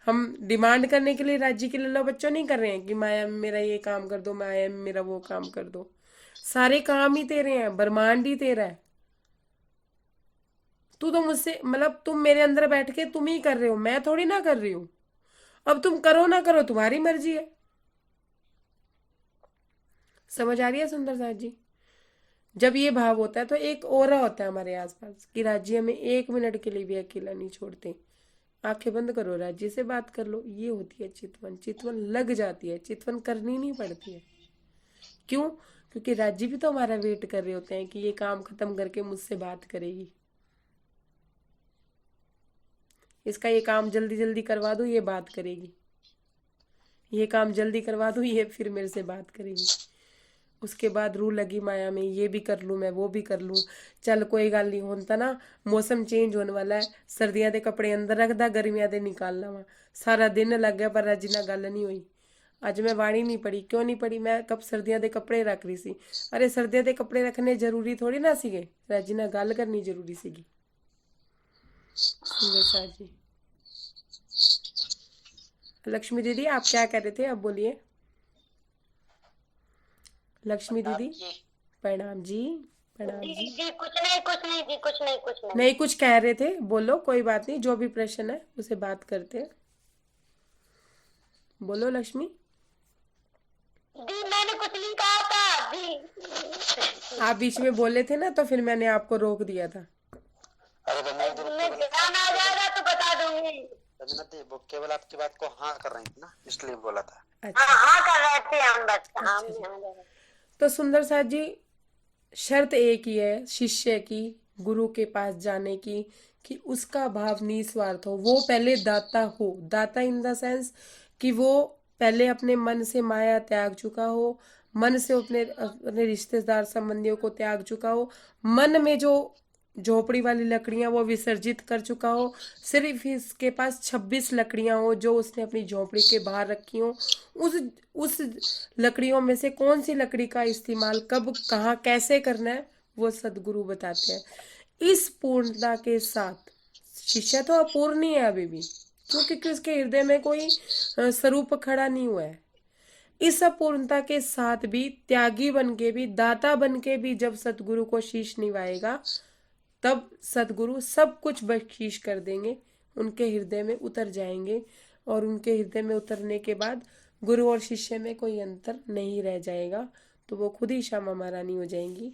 हम डिमांड करने के लिए राज्य के लिए लो बच्चों नहीं कर रहे हैं कि माया मेरा ये काम कर दो, माया मेरा वो काम कर दो, सारे काम ही तेरे हैं, ब्रह्मांड ही तेरा है। तू तो मुझसे, मतलब तुम मेरे अंदर बैठ के तुम ही कर रहे हो, मैं थोड़ी ना कर रही हूँ। अब तुम करो ना करो तुम्हारी मर्जी है। समझ आ रही है सुंदर साथ जी। जब ये भाव होता है तो एक ओरा होता है हमारे आसपास कि राज्य हमें 1 मिनट के लिए भी अकेला नहीं छोड़ते। आंखें बंद करो, राज्य से बात कर लो, ये होती है चितवन। चितवन लग जाती है, चितवन करनी नहीं पड़ती है। क्यों? क्योंकि राज्य भी तो हमारा वेट कर रहे होते हैं कि ये काम खत्म करके मुझसे बात करेगी, इसका ये काम जल्दी जल्दी करवा दूं, ये बात करेगी, ये काम जल्दी करवा दूं, ये फिर मेरे से बात करेगी। उसके बाद रू लगी माया में, ये भी कर लूं मैं, वो भी कर लूं, चल कोई गल नहीं, होता ना मौसम चेंज होने वाला है, सर्दियां दे कपड़े अंदर रखदा, गर्मियां दे निकालना वा। सारा दिन लग गया पर राजी ना गल नहीं हुई। ਅੱਜ ਮੈਂ ਬਾਣੀ ਨਹੀਂ ਪੜ੍ਹੀ। ਕਿਉਂ ਨਹੀਂ ਪੜ੍ਹੀ? ਮੈਂ ਸਰਦੀਆਂ ਦੇ ਕੱਪੜੇ ਰੱਖ ਰਹੀ ਸੀ। ਅਰੇ ਸਰਦੀਆਂ ਦੇ ਕੱਪੜੇ ਰੱਖਣੇ ਜ਼ਰੂਰੀ ਥੋੜੀ ਨਾ ਸੀਗੇ, ਰਾਜੀ ਨਾਲ ਗੱਲ ਕਰਨੀ ਜ਼ਰੂਰੀ ਸੀਗੀ। सुंदर सा जी। लक्ष्मी दीदी आप क्या कह रहे थे, अब बोलिए। लक्ष्मी दीदी जी प्रणाम जी। प्रणाम जी जी। जी, कुछ नहीं कुछ नहीं जी, कुछ नहीं कुछ नहीं। नहीं, कुछ कह रहे थे, बोलो, कोई बात नहीं, जो भी प्रश्न है उसे बात करते हैं। बोलो लक्ष्मी। जी मैंने कुछ नहीं कहा था जी। आप बीच में बोले थे ना, तो फिर मैंने आपको रोक दिया था। अरे मैं ध्यान आ जाएगा तो बता दूंगी। रंजना दी वो केवल आपकी बात को हाँ कर रही थी ना, इसलिए बोला था। अच्छा हाँ हाँ कर रहे थे हम, बस हाँ अच्छा जी। हाँ। तो सुंदर साथ जी, शर्त एक ही है शिष्य की गुरु के पास जाने की, कि उसका भाव निस्वार्थ हो, वो पहले दाता हो। दाता इन द सेंस कि वो पहले अपने मन से माया त्याग चुका हो, मन से अपने अपने रिश्तेदार संबंधियों को त्याग चुका हो, मन में जो झोपड़ी वाली लकड़ियां वो विसर्जित कर चुका हो, सिर्फ इसके पास 26 लकड़ियां हो जो उसने अपनी झोपड़ी के बाहर रखी हो। उस लकड़ियों में से कौन सी लकड़ी का इस्तेमाल कब कहाँ कैसे करना है वो सदगुरु बताते हैं। इस पूर्णता के साथ शिष्य तो अपूर्ण ही है अभी भी, क्योंकि उसके हृदय में कोई स्वरूप खड़ा नहीं हुआ है। इस अपूर्णता के साथ भी, त्यागी बन के भी, दाता बन के भी जब सतगुरु को शीश निभाएगा, तब सतगुरु सब कुछ बख्शीश कर देंगे, उनके हृदय में उतर जाएंगे। और उनके हृदय में उतरने के बाद गुरु और शिष्य में कोई अंतर नहीं रह जाएगा, तो वो खुद ही श्यामा महारानी हो जाएंगी।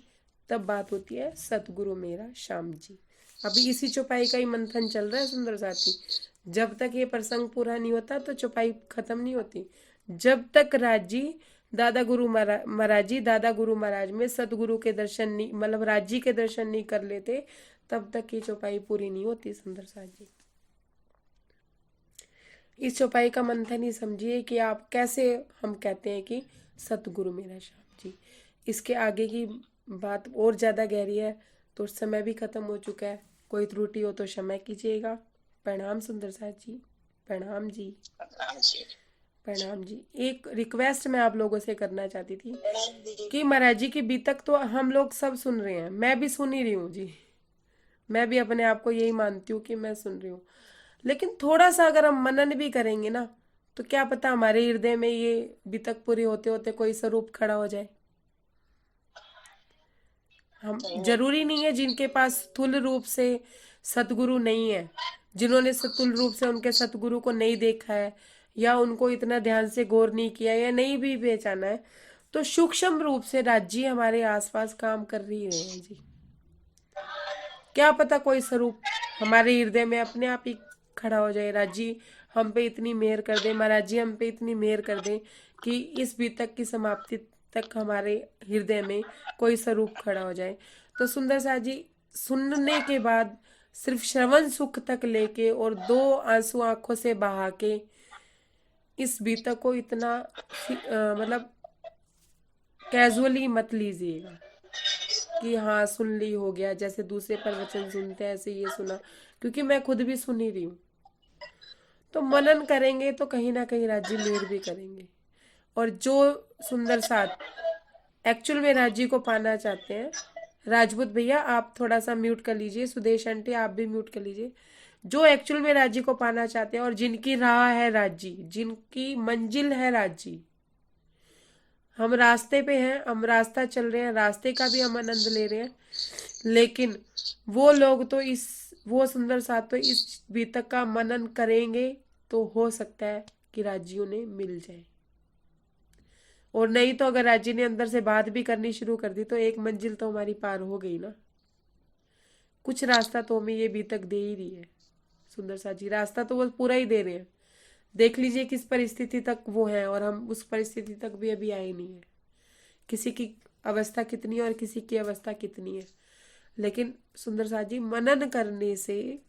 तब बात होती है सतगुरु मेरा श्याम जी। अभी इसी चौपाई का ही मंथन चल रहा है सुंदर साथी। जब तक ये प्रसंग पूरा नहीं होता तो चौपाई खत्म नहीं होती। जब तक राजी दादा गुरु महाराज जी दादा गुरु महाराज में सतगुरु के दर्शन नहीं, मतलब राजी के दर्शन नहीं कर लेते, तब तक ये चौपाई पूरी नहीं होती सुंदर साथ जी। इस चौपाई का मंथन ही समझिए कि आप कैसे हम कहते हैं कि सतगुरु मेरा श्याम जी। इसके आगे की बात और ज़्यादा गहरी है, तो समय भी खत्म हो चुका है। कोई त्रुटि हो तो क्षमा कीजिएगा। प्रणाम सुंदर साथ जी। प्रणाम जी। प्रणाम जी। एक रिक्वेस्ट मैं आप लोगों से करना चाहती थी कि महाराज जी की बीतक तो हम लोग सब सुन रहे हैं, मैं भी सुन ही रही हूँ जी। मैं भी अपने आप को यही मानती हूँ कि मैं सुन रही हूँ, लेकिन थोड़ा सा अगर हम मनन भी करेंगे ना, तो क्या पता हमारे हृदय में ये बीतक पूरी होते होते कोई स्वरूप खड़ा हो जाए। हम जरूरी नहीं है जिनके पास स्थूल रूप से सतगुरु नहीं है, जिन्होंने स्थूल रूप से उनके सतगुरु को नहीं देखा है, या उनको इतना ध्यान से गौर नहीं किया, या नहीं भी पहचाना है, तो सूक्ष्म रूप से राज्य हमारे आसपास काम कर रही रहे हैं जी। क्या पता कोई स्वरूप हमारे हृदय में अपने आप ही खड़ा हो जाए। राज्य हम पे इतनी मेहर कर दे, महाराज जी हम पे इतनी मेहर कर दे कि इस बीतक की समाप्ति तक हमारे हृदय में कोई स्वरूप खड़ा हो जाए। तो सुंदर साथ जी, सुनने के बाद सिर्फ श्रवण सुख तक लेके और 2 आंसू आंखों से बहा के इस बीतक को इतना मतलब कैजुअली मत लीजिएगा कि हाँ सुन ली हो गया, जैसे दूसरे प्रवचन सुनते हैं ऐसे ये सुना, क्योंकि मैं खुद भी सुन ही रही हूँ। तो मनन करेंगे तो कहीं ना कहीं राज्य मेहर भी करेंगे। और जो सुंदर साथ एक्चुअल में राज्य को पाना चाहते हैं, राजपूत भैया आप थोड़ा सा म्यूट कर लीजिए, सुदेश आंटी आप भी म्यूट कर लीजिए। जो एक्चुअल में राज्य को पाना चाहते हैं और जिनकी राह है राज्य, जिनकी मंजिल है राज्य, हम रास्ते पे हैं, हम रास्ता चल रहे हैं, रास्ते का भी हम आनंद ले रहे हैं, लेकिन वो लोग तो वो सुंदर साथ तो इस बीतक का मनन करेंगे तो हो सकता है कि राज्यों ने मिल जाए। और नहीं तो अगर राज्य ने अंदर से बात भी करनी शुरू कर दी तो एक मंजिल तो हमारी पार हो गई ना। कुछ रास्ता तो हमें ये बीतक दे ही रही है सुंदर साथ जी, रास्ता तो वो पूरा ही दे रहे हैं। देख लीजिए किस परिस्थिति तक वो है, और हम उस परिस्थिति तक भी अभी आए नहीं है। किसी की अवस्था कितनी है और किसी की अवस्था कितनी है, लेकिन सुंदर साथ जी मनन करने से,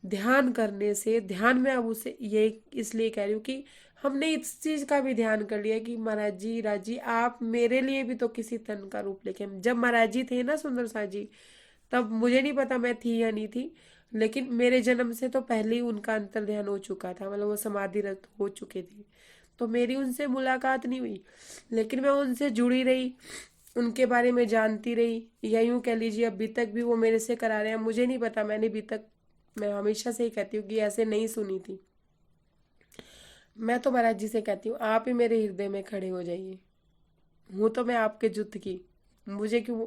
ध्यान करने से, ध्यान में अब उसे ये इसलिए कह रही हूँ कि हमने इस चीज का भी ध्यान कर लिया कि महाराज जी राजी आप मेरे लिए भी तो किसी तन का रूप लेके, जब महाराज जी थे ना सुंदर साथ जी, तब मुझे नहीं पता मैं थी या नहीं थी, लेकिन मेरे जन्म से तो पहले ही उनका अंतर ध्यान हो चुका था, मतलब वो समाधिरत हो चुके थे। तो मेरी उनसे मुलाकात नहीं हुई, लेकिन मैं उनसे जुड़ी रही, उनके बारे में जानती रही, या यूं कह लीजिए अभी तक भी वो मेरे से करा रहे हैं। मुझे नहीं पता, मैंने अभी तक, मैं हमेशा से ही कहती हूँ कि ऐसे नहीं सुनी थी। मैं तो महाराज जी से कहती हूँ, आप ही मेरे हृदय में खड़े हो जाइए। हूँ तो मैं आपके जुत की, मुझे क्यों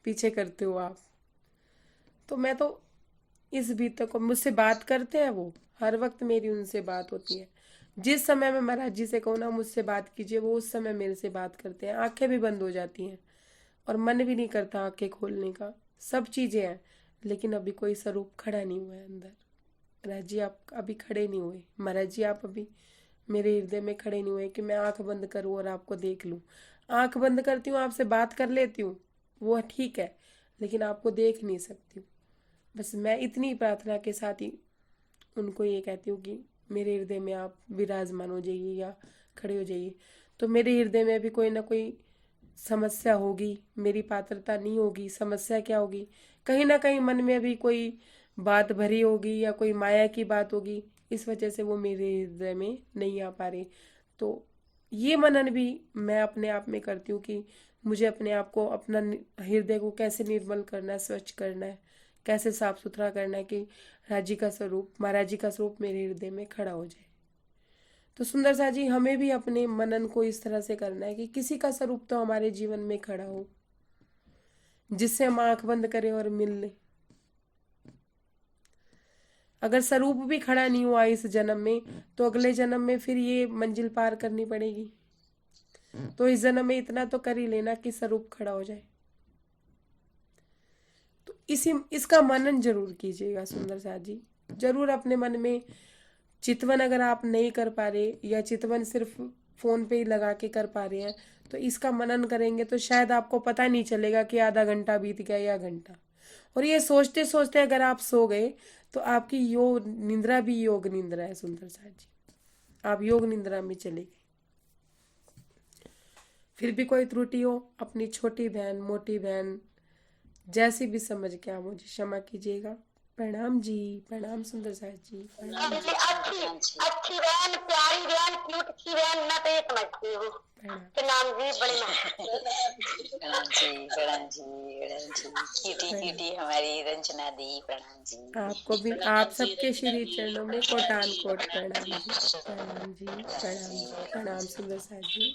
पीछे करते हो आप। तो मैं तो इस बीते को, मुझसे बात करते हैं वो, हर वक्त मेरी उनसे बात होती है। जिस समय मैं महाराज जी से कहूँ ना मुझसे बात कीजिए, वो उस समय मेरे से बात करते हैं। आंखें भी बंद हो जाती हैं और मन भी नहीं करता आंखें खोलने का। सब चीजें हैं, लेकिन अभी कोई स्वरूप खड़ा नहीं हुआ है अंदर। महाराज जी आप अभी खड़े नहीं हुए, महाराज जी आप अभी मेरे हृदय में खड़े नहीं हुए कि मैं आंख बंद करूं और आपको देख लूं। आंख बंद करती हूँ, आपसे बात कर लेती हूँ, वो ठीक है, लेकिन आपको देख नहीं सकती हूँ। बस मैं इतनी प्रार्थना के साथ ही उनको ये कहती हूँ कि मेरे हृदय में आप विराजमान हो जाइए या खड़े हो जाइए। तो मेरे हृदय में भी कोई ना कोई समस्या होगी, मेरी पात्रता नहीं होगी। समस्या क्या होगी, कहीं ना कहीं मन में अभी कोई बात भरी होगी या कोई माया की बात होगी, इस वजह से वो मेरे हृदय में नहीं आ पा रहे। तो ये मनन भी मैं अपने आप में करती हूँ कि मुझे अपने आप को, अपना हृदय को कैसे निर्मल करना है, स्वच्छ करना है, कैसे साफ सुथरा करना है कि राज जी का स्वरूप, महाराज जी का स्वरूप मेरे हृदय में खड़ा हो जाए। तो सुंदर सा जी, हमें भी अपने मनन को इस तरह से करना है कि किसी का स्वरूप तो हमारे जीवन में खड़ा हो, जिससे हम आंख बंद करें और मिल लें। अगर स्वरूप भी खड़ा नहीं हुआ इस जन्म में, तो अगले जन्म में फिर ये मंजिल पार करनी पड़ेगी। तो इस जन्म में इतना तो कर ही लेना कि स्वरूप खड़ा हो जाए। तो इसी इसका मनन जरूर कीजिएगा सुंदर सा जी। जरूर अपने मन में चितवन अगर आप नहीं कर पा रहे, या चितवन सिर्फ फोन पे ही लगा के कर पा रहे हैं, तो इसका मनन करेंगे तो शायद आपको पता नहीं चलेगा कि आधा घंटा बीत गया या घंटा। और ये सोचते सोचते अगर आप सो गए, तो आपकी योग निंद्रा भी योग निंद्रा है सुंदर सा जी, आप योग निंद्रा में चले गए। फिर भी कोई त्रुटि हो, अपनी छोटी बहन, मोटी बहन, जैसी भी समझ के आप मुझे क्षमा कीजिएगा। प्रणाम जी, प्रणाम सुंदर सा जी, प्रणाम जी, अच्छी अच्छी बहन, प्यारी बहन, क्यूट सी बहन, मैं तो ये समझती हूँ। प्रणाम। प्रणाम जी, बड़ी प्रणाम जी, प्रणाम जी, प्रणाम जी। क्यूटी क्यूटी हमारी रंजना दी, प्रणाम जी। आपको भी, आप सबके श्री चरणों में कोटान कोट प्रणाम जी, प्रणाम जी, प्रणाम जी, प्रणाम सुंदर सा जी,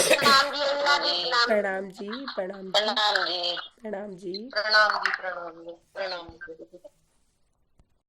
प्रणाम जी, अल्लाह जी, प्रणाम जी, प्रणाम जी, प्रणाम जी, प्रणाम जी। प्रणाम जी, प्रणाम जी, प्रणाम जी।